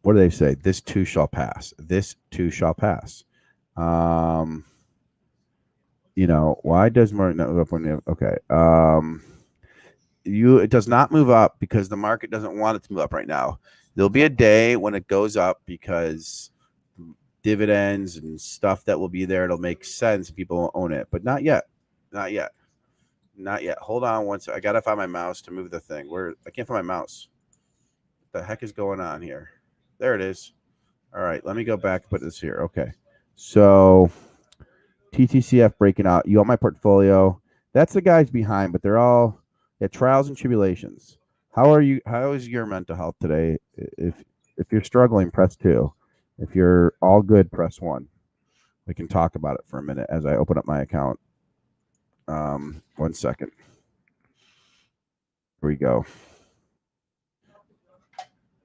do they say? This too shall pass. This too shall pass. Why does market not move up when okay. It does not move up because the market doesn't want it to move up right now. There'll be a day when it goes up because dividends and stuff that will be there. It'll make sense. People will own it, but not yet. Not yet. Not yet. Hold on one second. I gotta find my mouse to move the thing. I can't find my mouse. What the heck is going on here? There it is. All right, let me go back and put this here. Okay. So TTCF breaking out. You want my portfolio? That's the guys behind, but they're all trials and tribulations. How are you? How is your mental health today? If you're struggling, press 2. If you're all good, press 1. We can talk about it for a minute as I open up my account. 1 second. Here we go.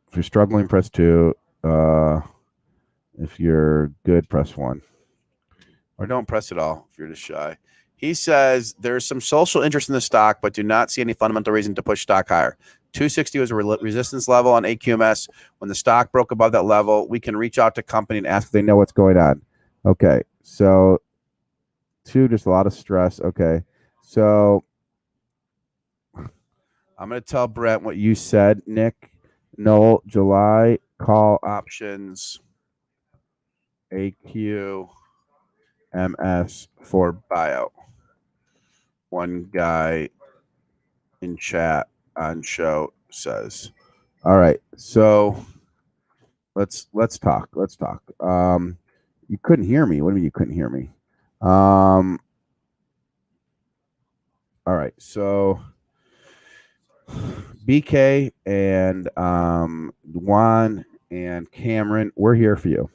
If you're struggling, press 2. If you're good, press 1. Or don't press it all if you're just shy. He says there's some social interest in the stock, but do not see any fundamental reason to push stock higher. 260 was a resistance level on AQMS. When the stock broke above that level, we can reach out to company and ask if they know what's going on. Okay, so 2, just a lot of stress. Okay, so I'm going to tell Brent what you said, Nick. No, July call options AQMS for buyout. One guy in chat on show says. All right, so let's talk. Let's talk. You couldn't hear me. What do you mean you couldn't hear me? All right, so BK and Juan and Cameron, we're here for you.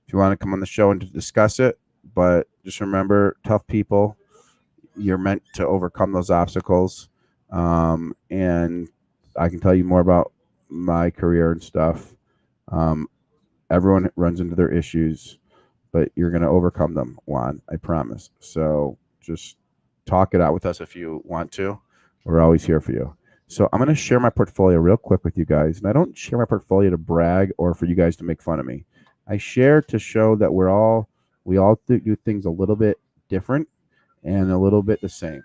If you want to come on the show and to discuss it, but just remember, tough people, you're meant to overcome those obstacles. And I can tell you more about my career and stuff. Everyone runs into their issues, but you're going to overcome them, Juan, I promise. So just talk it out with us if you want to. We're always here for you. So I'm going to share my portfolio real quick with you guys. And I don't share my portfolio to brag or for you guys to make fun of me. I share to show that we all do things a little bit different and a little bit the same.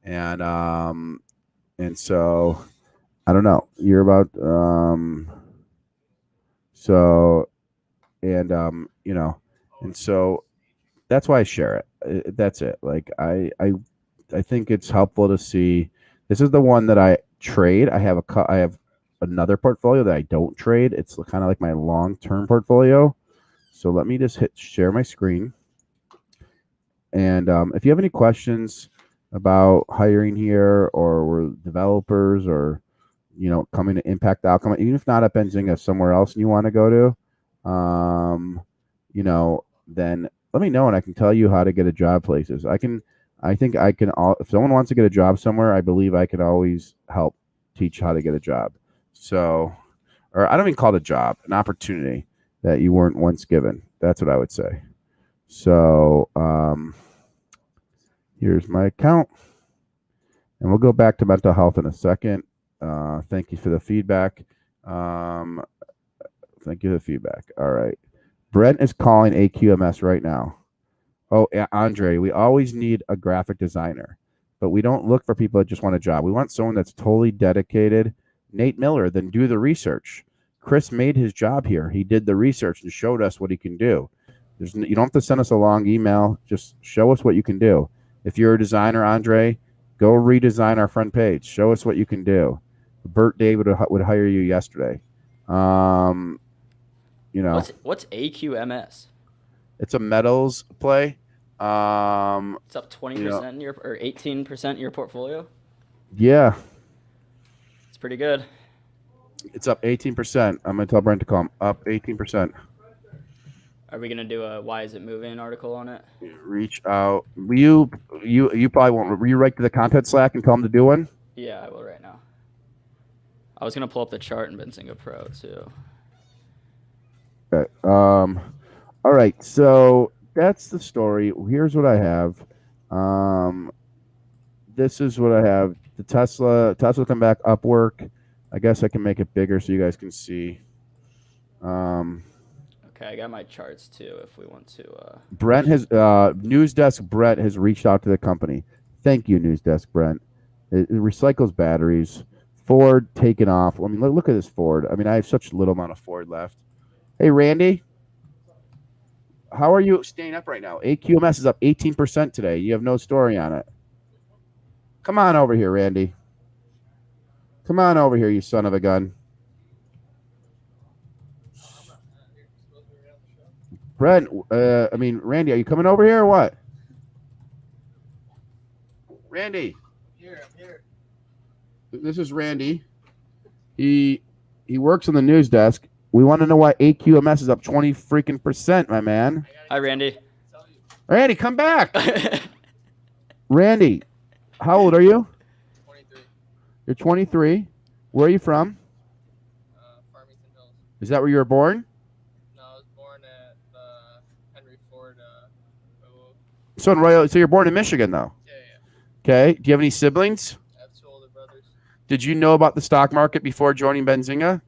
And so I don't know. You're about so and you know, and so that's why I share it. That's it. Like I think it's helpful to see. This is the one that I trade. I have another portfolio that I don't trade. It's kind of like my long-term portfolio. So let me just hit share my screen. And if you have any questions about hiring here, or we're developers, or coming to impact the outcome, even if not at Benzinga, somewhere else and you want to go to, then let me know and I can tell you how to get a job places. I think I can. If someone wants to get a job somewhere, I believe I can always help teach how to get a job. So, or I don't even call it a job, an opportunity that you weren't once given. That's what I would say. So, here's my account, and we'll go back to mental health in a second. Thank you for the feedback. Thank you for the feedback. All right. Brent is calling AQMS right now. Oh, Andre, we always need a graphic designer, but we don't look for people that just want a job. We want someone that's totally dedicated. Nate Miller, then do the research. Chris made his job here. He did the research and showed us what he can do. You don't have to send us a long email. Just show us what you can do. If you're a designer, Andre, go redesign our front page. Show us what you can do. Bert David would hire you yesterday. What's AQMS? It's a metals play. It's up 20% in your, or 18% in your portfolio. Yeah, It's pretty good. it's up 18%. I'm gonna tell Brent to call him. Up 18%. Are we gonna do a why is it moving article on it? Reach out. You probably won't. Will you write to the content Slack and tell him to do one? Yeah, I will right now. I was gonna pull up the chart in Benzinga Pro too. Okay. All right. So that's the story. Here's what I have. This is what I have. The Tesla come back Upwork. I guess I can make it bigger so you guys can see. Okay, I got my charts too if we want to. Brent has News Desk Brent has reached out to the company. Thank you, News Desk Brent. It recycles batteries. Ford taken off. I mean, look at this Ford. I mean, I have such little amount of Ford left. Hey, Randy, how are you staying up right now? AQMS is up 18% today. You have no story on it. Come on over here, Randy. Come on over here, you son of a gun. Brent, Randy, are you coming over here or what? Randy. I'm here. This is Randy. He works on the news desk. We want to know why AQMS is up 20 freaking percent, my man. Hi, Randy. Randy, come back. Randy, how old are you? 23. You're 23. Where are you from? Farmington Hills. Is that where you were born? No, I was born at Henry Ford. So you're born in Michigan, though. Yeah. Okay. Do you have any siblings? I have 2 older brothers. Did you know about the stock market before joining Benzinga?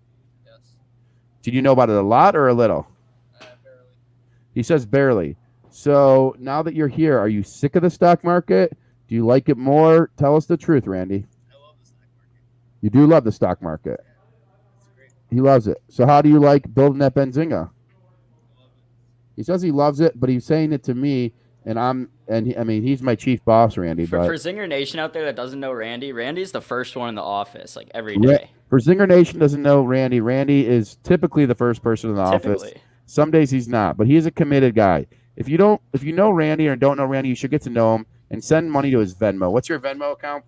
Yes. Did you know about it a lot or a little? Barely. He says barely. So now that you're here, are you sick of the stock market? Do you like it more? Tell us the truth, Randy. I love the stock market. You do love the stock market. It's great. He loves it. So how do you like building that Benzinga? I love it. He says he loves it, but he's saying it to me, he's my chief boss, Randy. For But Zinger Nation out there that doesn't know Randy, Randy's the first one in the office, like every day. For Zinger Nation doesn't know Randy, Randy is typically the first person in the office. Some days he's not, but he's a committed guy. If you know Randy or don't know Randy, you should get to know him and send money to his Venmo. What's your Venmo account?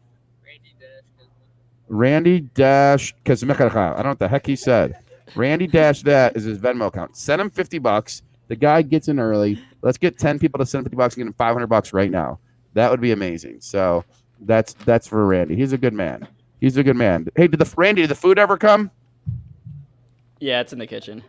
Randy dash Kazmekha. I don't know what the heck he said. Randy dash that is his Venmo account. Send him $50. The guy gets in early. Let's get 10 people to send $50 and get him $500 right now. That would be amazing. So that's for Randy. He's a good man. He's a good man. Hey, did the food ever come? Yeah, it's in the kitchen.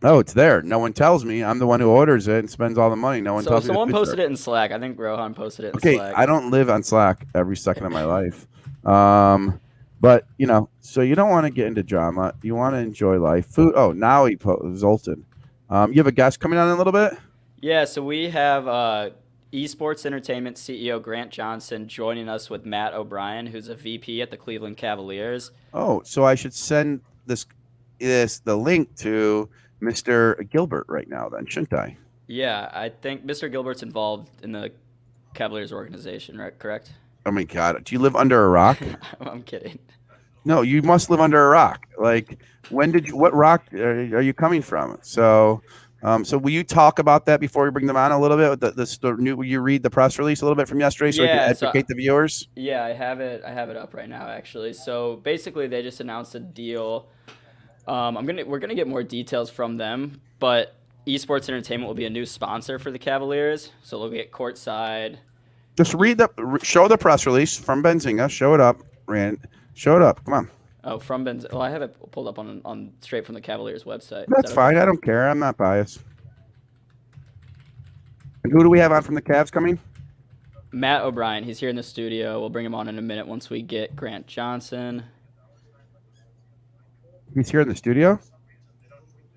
Oh, it's there. No one tells me. I'm the one who orders it and spends all the money. No one tells me. Someone posted it in Slack. I think Rohan posted it in Slack. Okay, I don't live on Slack every second of my life. But, so you don't want to get into drama. You want to enjoy life. Food. Oh, now he Zoltan. You have a guest coming on in a little bit? Yeah, so we have esports entertainment CEO Grant Johnson joining us with Matt O'Brien, who's a VP at the Cleveland Cavaliers. Oh, so I should send the link to Mr. Gilbert right now, then, shouldn't I? Yeah, I think Mr. Gilbert's involved in the Cavaliers organization, right? Correct? Oh my God, do you live under a rock? I'm kidding. No, you must live under a rock. Like, what rock are you coming from? So, so will you talk about that before we bring them on a little bit? Will you read the press release a little bit from yesterday so we can Yeah, so educate the viewers? yeah, I have it up right now actually. So basically, they just announced a deal. We're gonna get more details from them, but Esports Entertainment will be a new sponsor for the Cavaliers, so they'll get courtside. Just show the press release from Benzinga. Show it up, Rand. Show it up. Come on. Oh, from Benzinga. Well, I have it pulled up on straight from the Cavaliers website. That's fine. I don't care. I'm not biased. And who do we have on from the Cavs coming? Matt O'Brien. He's here in the studio. We'll bring him on in a minute once we get Grant Johnson. He's here in the studio?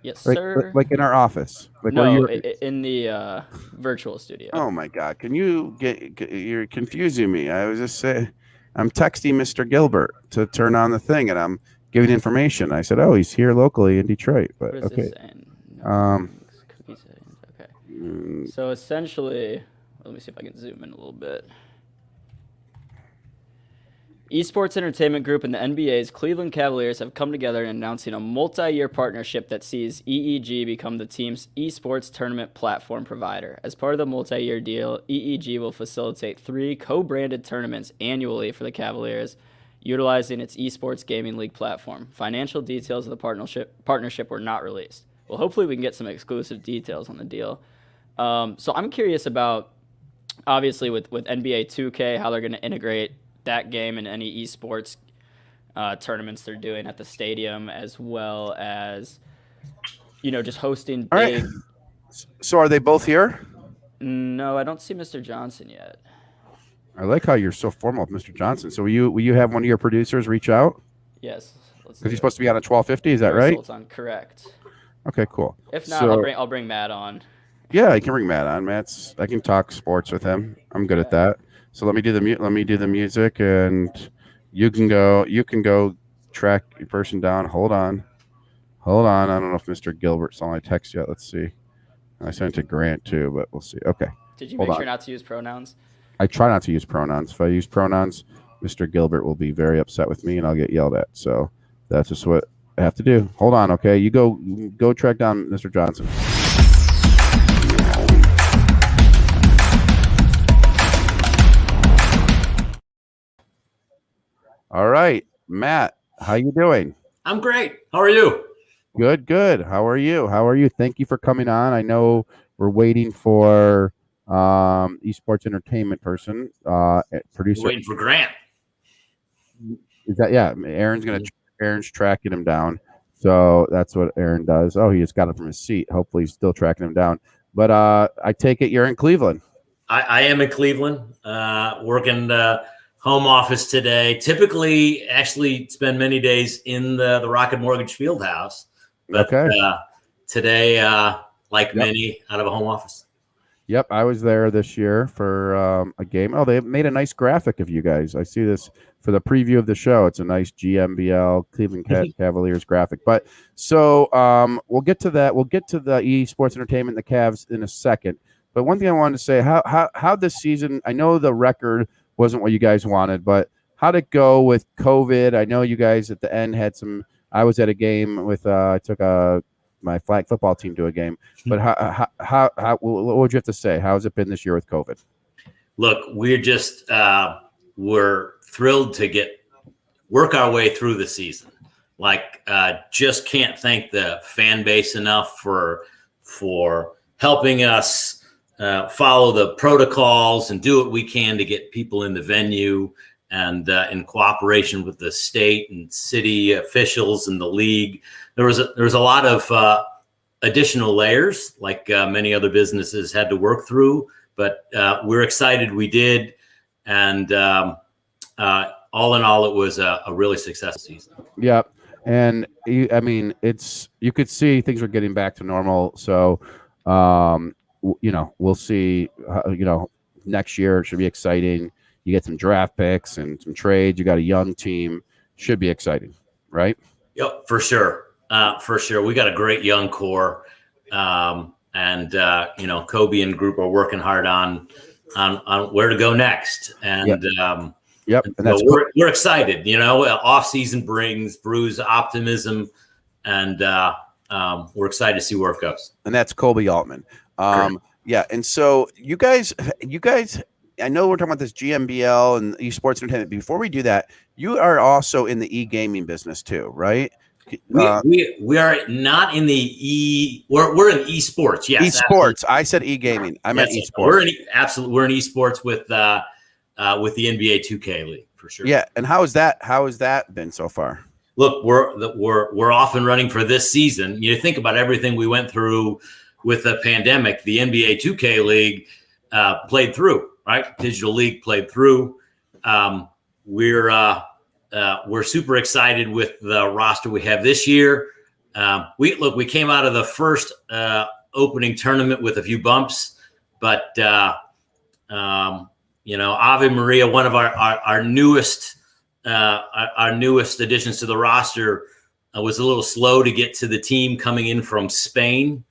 Yes, sir. Like in our office? Like no, in the virtual studio. Oh, my God. Can you you're confusing me. I was just saying, I'm texting Mr. Gilbert to turn on the thing, and I'm giving information. I said, oh, he's here locally in Detroit. But what is okay. This saying? No, cookie settings. Okay. So essentially, let me see if I can zoom in a little bit. Esports Entertainment Group and the NBA's Cleveland Cavaliers have come together in announcing a multi-year partnership that sees EEG become the team's esports tournament platform provider. As part of the multi-year deal, EEG will facilitate 3 co-branded tournaments annually for the Cavaliers, utilizing its esports gaming league platform. Financial details of the partnership were not released. Well, hopefully we can get some exclusive details on the deal. So I'm curious about, obviously, with NBA 2K, how they're going to integrate that game and any esports tournaments they're doing at the stadium, as well as, just hosting big. All right. So are they both here? No, I don't see Mr. Johnson yet. I like how you're so formal with Mr. Johnson. So will you have one of your producers reach out? Yes. Because he's supposed to be on at 12:50. Is that right? On correct. Okay, cool. If not, I'll bring Matt on. Yeah, I can bring Matt on. I can talk sports with him. I'm good at that. So let me do the music, and you can go track your person down. Hold on. I don't know if Mr. Gilbert saw my text yet. Let's see. I sent it to Grant too, but we'll see. Okay. Did you make sure not to use pronouns? I try not to use pronouns. If I use pronouns, Mr. Gilbert will be very upset with me, and I'll get yelled at. So that's just what I have to do. Hold on, okay? You go track down Mr. Johnson. All right, Matt, how you doing? I'm great. How are you? Good. How are you? Thank you for coming on. I know we're waiting for esports entertainment person, producer. Waiting for Grant. Is that Aaron's tracking him down. So that's what Aaron does. Oh, he just got it from his seat. Hopefully he's still tracking him down. But I take it you're in Cleveland. I am in Cleveland, working home office today. Typically, actually spend many days in the Rocket Mortgage Fieldhouse. But today, many, out of a home office. Yep, I was there this year for a game. Oh, they made a nice graphic of you guys. I see this for the preview of the show. It's a nice GMBL Cleveland Cavaliers graphic. But so we'll get to that. We'll get to the esports entertainment, the Cavs, in a second. But one thing I wanted to say, how this season, I know the record wasn't what you guys wanted, but how'd it go with COVID? I know you guys at the end had some. I was at a game with I took my flag football team to a game. But how what would you have to say? How has it been this year with COVID? Look, we're just we're thrilled to work our way through the season. Just can't thank the fan base enough for helping us follow the protocols and do what we can to get people in the venue, and in cooperation with the state and city officials and the league. There was a lot of additional layers, like many other businesses had to work through, but we're excited we did. And all in all, it was a really successful season. Yeah. And you could see things were getting back to normal. So, we'll see, next year it should be exciting. You get some draft picks and some trades. You got a young team. Should be exciting, right? Yep, for sure. for sure. We got a great young core, and Kobe and group are working hard on where to go next. And Yep. And that's we're excited. Off season brings brews optimism, and we're excited to see where it goes. And that's Colby Altman. Yeah. And so you guys, I know we're talking about this GMBL and esports entertainment. Before we do that, you are also in the e-gaming business too, right? We are not in the we're in esports. Yes, esports. I said e-gaming. I meant esports. We're in esports with the NBA 2K league for sure. Yeah. And how has that been so far? Look, we're off and running for this season. You think about everything we went through with the pandemic. The NBA 2K league played through, right? Digital league played through. We're super excited with the roster we have this year. We came out of the first opening tournament with a few bumps, but Ave Maria, one of our newest additions to the roster, was a little slow to get to the team coming in from Spain.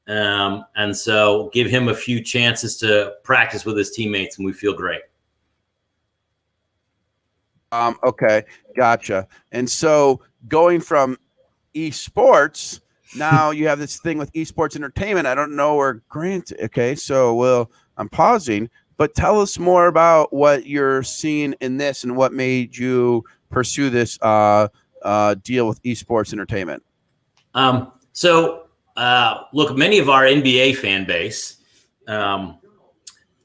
And so give him a few chances to practice with his teammates, and we feel great. Okay, gotcha. And so going from esports, now you have this thing with esports entertainment. I don't know where Grant. Okay, so I'm pausing, but tell us more about what you're seeing in this and what made you pursue this deal with esports entertainment. Look, many of our NBA fan base in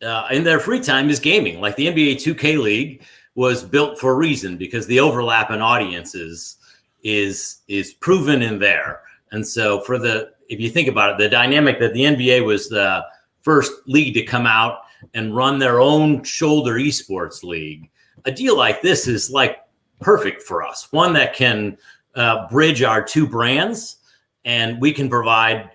their free time is gaming. Like the NBA 2K league was built for a reason, because the overlap in audiences is proven in there. And so if you think about it, the dynamic that the NBA was the first league to come out and run their own shoulder esports league, a deal like this is like perfect for us. One that can bridge our two brands, and we can provide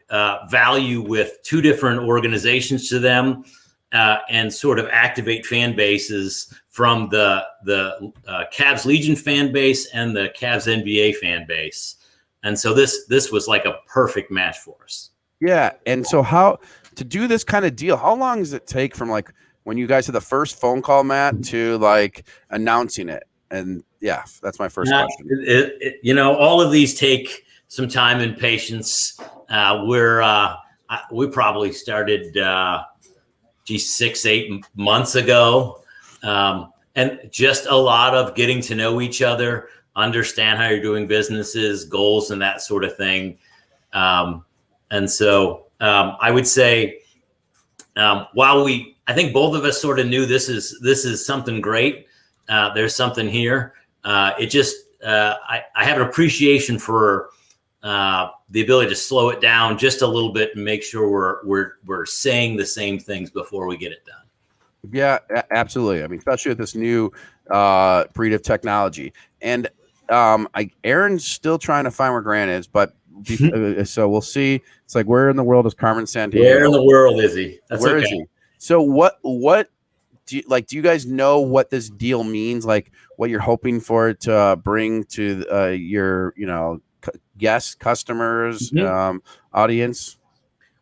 value with two different organizations to them, and sort of activate fan bases from the Cavs Legion fan base and the Cavs NBA fan base. And so this was like a perfect match for us. Yeah. And so how to do this kind of deal, how long does it take from like when you guys had the first phone call, Matt, to like announcing it? And yeah, that's my first question. All of these take some time and patience. We probably started 6-8 months ago, and just a lot of getting to know each other, understand how you're doing businesses, goals, and that sort of thing. And so I would say, while I think both of us sort of knew this is something great. There's something here. I have an appreciation for the ability to slow it down just a little bit and make sure we're saying the same things before we get it done. Yeah, absolutely. I mean, especially with this new breed of technology. And Aaron's still trying to find where Grant is, but so we'll see. It's like, where in the world is Carmen Sandiego? Where in the world is he? Where is he? So what do you guys know what this deal means? Like what you're hoping for it to bring to your guests, customers, audience?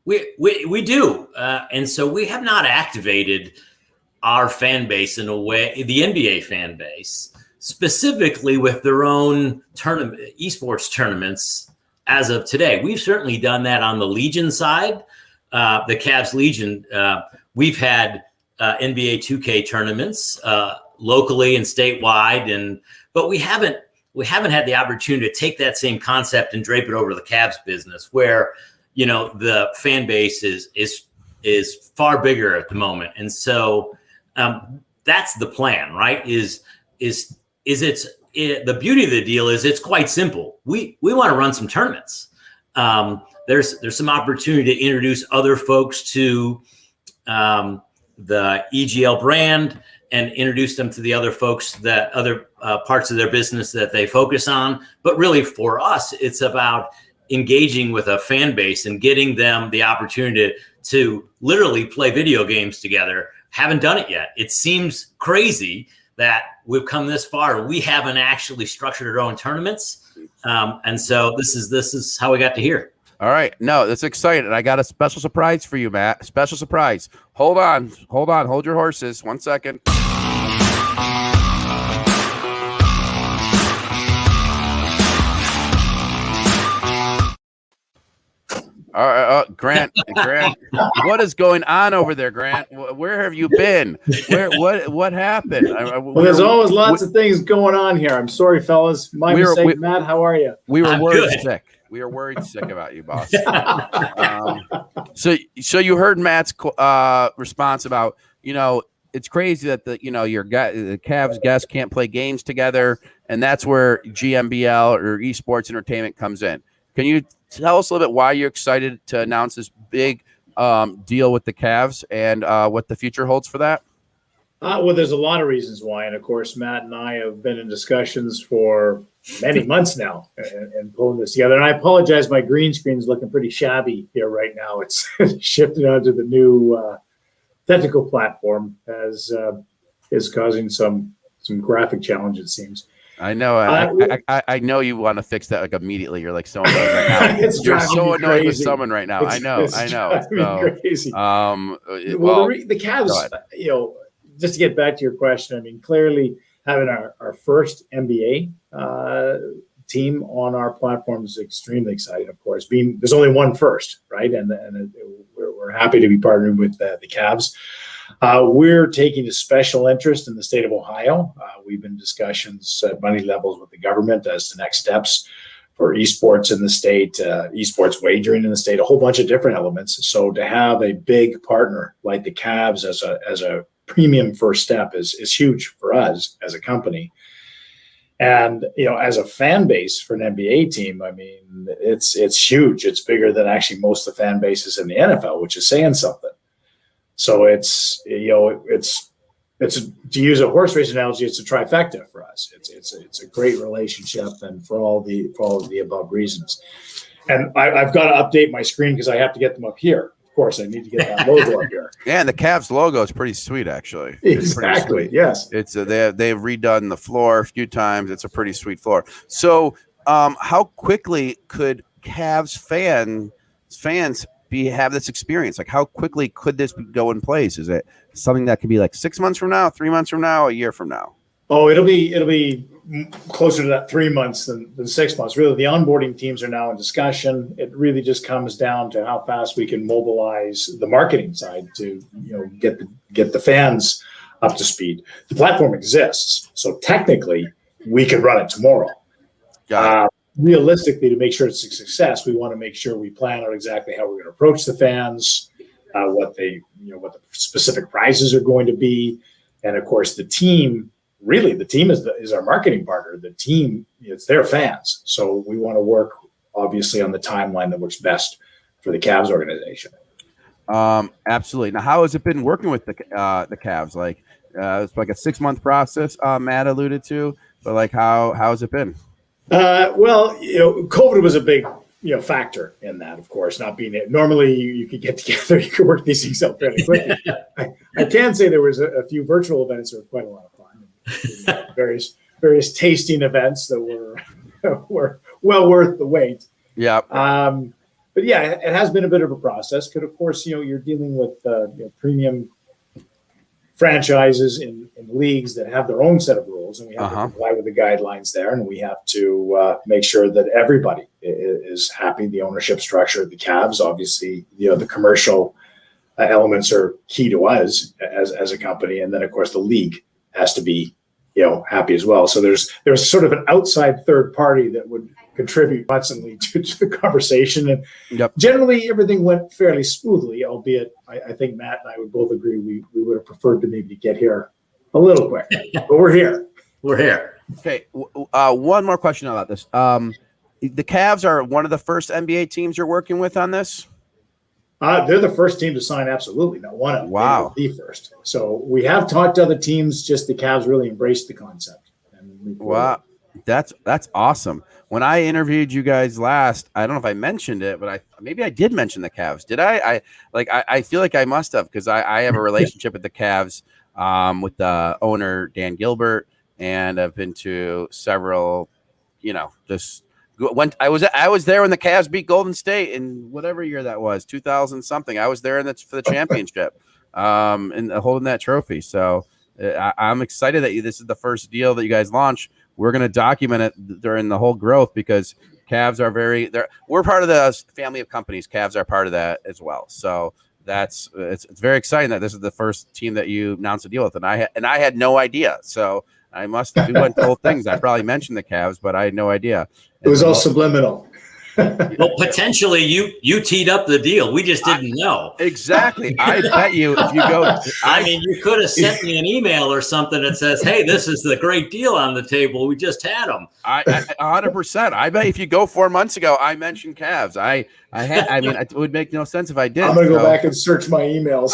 We do, and so we have not activated our fan base in a way, the NBA fan base, specifically with their own esports tournaments as of today. We've certainly done that on the Legion side, the Cavs Legion. We've had NBA 2K tournaments locally and statewide, but we haven't had the opportunity to take that same concept and drape it over the Cavs business, where the fan base is far bigger at the moment. And so that's the plan, right? The beauty of the deal is it's quite simple. We want to run some tournaments. There's some opportunity to introduce other folks to the EGL brand and introduce them to the other folks, that other parts of their business that they focus on. But really for us, it's about engaging with a fan base and getting them the opportunity to literally play video games together. Haven't done it yet. It seems crazy, that we've come this far. We haven't actually structured our own tournaments, and so this is how we got to here. All right. No, that's exciting. I got a special surprise for you, Matt. Special surprise. Hold on. Hold your horses. 1 second. All right, Grant, what is going on over there, Grant? Where have you been? What happened? Well, there's always lots of things going on here. I'm sorry, fellas. My mistake. Matt, how are you? We were worried sick. We were worried sick about you, boss. So you heard Matt's response about, it's crazy that the Cavs guests can't play games together, and that's where GMBL or esports entertainment comes in. Can you tell us a little bit why you're excited to announce this big deal with the Cavs and what the future holds for that? Well, there's a lot of reasons why. And of course, Matt and I have been in discussions for many months now and pulling this together. And I apologize, my green screen is looking pretty shabby here right now. It's shifted onto the new technical platform as is causing some graphic challenge, it seems. I know. I know you want to fix that like immediately. You're like so annoyed right now. You're so annoyed with someone right now. I know. Crazy. The Cavs, just to get back to your question, I mean, clearly having our first NBA team on our platform is extremely exciting. Of course, there's only one first, right? And we're happy to be partnering with the Cavs. We're taking a special interest in the state of Ohio. We've been in discussions at many levels with the government as to next steps for esports in the state, esports wagering in the state, a whole bunch of different elements. So to have a big partner like the Cavs as a premium first step is huge for us as a company. And, as a fan base for an NBA team, I mean, it's huge. It's bigger than actually most of the fan bases in the NFL, which is saying something. So it's to use a horse race analogy, it's a trifecta for us. It's a great relationship, and for all the above reasons. And I've got to update my screen because I have to get them up here. Of course, I need to get that logo up here. Yeah, and the Cavs logo is pretty sweet, actually. Exactly. Sweet. Yes. It's they've redone the floor a few times. It's a pretty sweet floor. So, how quickly could Cavs fans have this experience? Like, how quickly could this go in place? Is it something that could be like 6 months from now, 3 months from now, a year from now? Oh, it'll be closer to that 3 months than 6 months. Really, the onboarding teams are now in discussion. It really just comes down to how fast we can mobilize the marketing side to get the fans up to speed. The platform exists, so technically we could run it tomorrow. Realistically, to make sure it's a success, we want to make sure we plan out exactly how we're going to approach the fans, what the specific prizes are going to be, and of course the team. Really, the team is our marketing partner. The team, it's their fans, so we want to work obviously on the timeline that works best for the Cavs organization. Absolutely. Now, how has it been working with the Cavs? Like, it's like a 6 month process. Matt alluded to, but like, how has it been? Well, COVID was a big, factor in that, of course, not being it. Normally you could get together, you could work these things out fairly quickly. I can say there was a few virtual events that were quite a lot of fun. Various tasting events that were well worth the wait. Yeah. But yeah, it has been a bit of a process. Because of course, you're dealing with premium franchises in leagues that have their own set of rules, and we have to comply with the guidelines there, and we have to make sure that everybody is happy. The ownership structure of the Cavs, obviously, the commercial elements are key to us as a company, and then of course the league has to be happy as well. So there's sort of an outside third party that would contribute constantly to the conversation, and generally everything went fairly smoothly, albeit I think Matt and I would both agree we would have preferred to maybe get here a little quicker, but we're here. Okay, one more question about this. The Cavs are one of the first NBA teams you're working with on this? They're the first team to sign, absolutely. Not one of them. Wow. The first. So we have talked to other teams, just the Cavs really embraced the concept. Wow. That's awesome. When I interviewed you guys last, I don't know if I mentioned it, but maybe I did mention the Cavs. Did I? I feel like I must have, because I have a relationship with the Cavs. with the owner Dan Gilbert, and I've been to several. I was there when the Cavs beat Golden State in whatever year that was, 2000 something. I was there for the championship, and holding that trophy. So I'm excited that this is the first deal that you guys launch. We're going to document it during the whole growth because Cavs are we're part of the family of companies. Cavs are part of that as well. So it's very exciting that this is the first team that you announced a deal with, and I had no idea. So we went to old things. I probably mentioned the Cavs, but I had no idea. It was all subliminal. Well, potentially you teed up the deal. We just didn't know. Exactly. I bet you if you go. I mean, you could have sent me an email or something that says, "Hey, this is the great deal on the table. We just had them." 100%. I bet if you go 4 months ago, I mentioned Cavs. It would make no sense if I did. I'm going to go back and search my emails.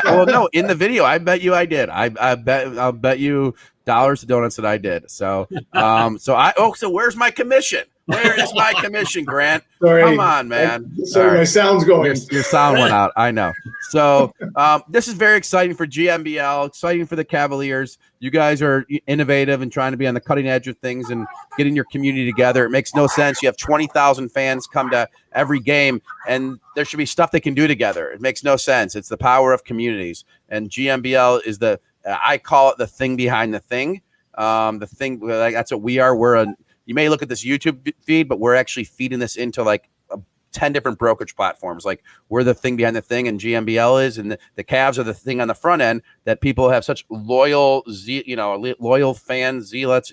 Well, no, in the video, I bet you I did. I'll bet you dollars to donuts that I did. So, so where's my commission? Where is my commission, Grant? Sorry, come on, man. Sorry, my sound's going. Your sound went out. I know. So this is very exciting for GMBL, exciting for the Cavaliers. You guys are innovative and trying to be on the cutting edge of things and getting your community together. It makes no sense. You have 20,000 fans come to every game, and there should be stuff they can do together. It makes no sense. It's the power of communities. And GMBL is I call it the thing behind the thing. The thing, that's what we are. You may look at this YouTube feed, but we're actually feeding this into 10 different brokerage platforms. Like we're the thing behind the thing, and GMBL is, and the Cavs are the thing on the front end that people have such loyal fans, zealots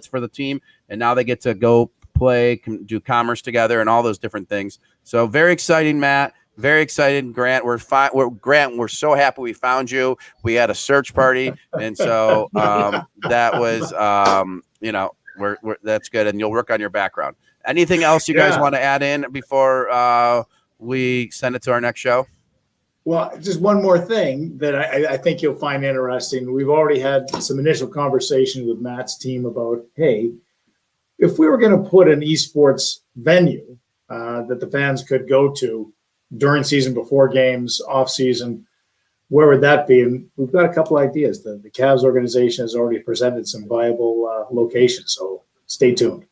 for the team, and now they get to go play, do commerce together, and all those different things. So very exciting, Matt. Very excited, Grant. We're so happy we found you. We had a search party, and so that was that's good, and you'll work on your background. Anything else you guys want to add in before we send it to our next show? Well, just one more thing that I think you'll find interesting. We've already had some initial conversation with Matt's team about, hey, if we were going to put an esports venue that the fans could go to during season, before games, off season, where would that be? And we've got a couple ideas. The Cavs organization has already presented some viable locations, so stay tuned.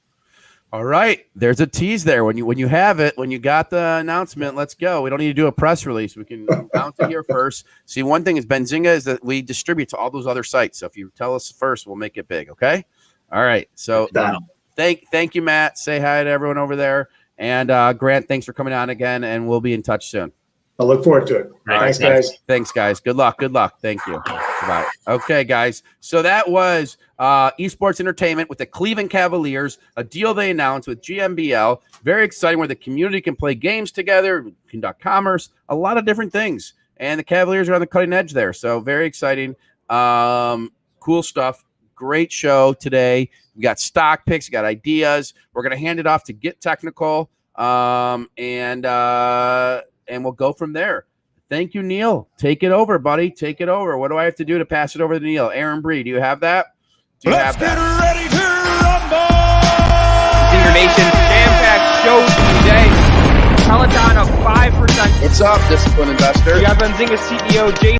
All right, there's a tease there. When you have it, when you got the announcement, let's go. We don't need to do a press release. We can announce it here first. See, one thing is Benzinga is that we distribute to all those other sites. So if you tell us first, we'll make it big. Okay. All right. So thank you, Matt. Say hi to everyone over there. And Grant, thanks for coming on again, and we'll be in touch soon. I look forward to it. Thanks, guys. Thanks, guys. Good luck. Thank you. Bye. Okay, guys. So that was esports entertainment with the Cleveland Cavaliers, a deal they announced with GMBL. Very exciting, where the community can play games together, conduct commerce, a lot of different things. And the Cavaliers are on the cutting edge there. So very exciting. Cool stuff. Great show today. We got stock picks, we got ideas. We're going to hand it off to Get Technical, and we'll go from there. Thank you, Neil. Take it over, buddy. Take it over. What do I have to do to pass it over to Neil? Aaron Bree, do you have that? Let's get ready to rumble! Zinger Nation jam-packed show today. Peloton up 5%. What's up, disciplined investor? We have Benzinga CEO Jason.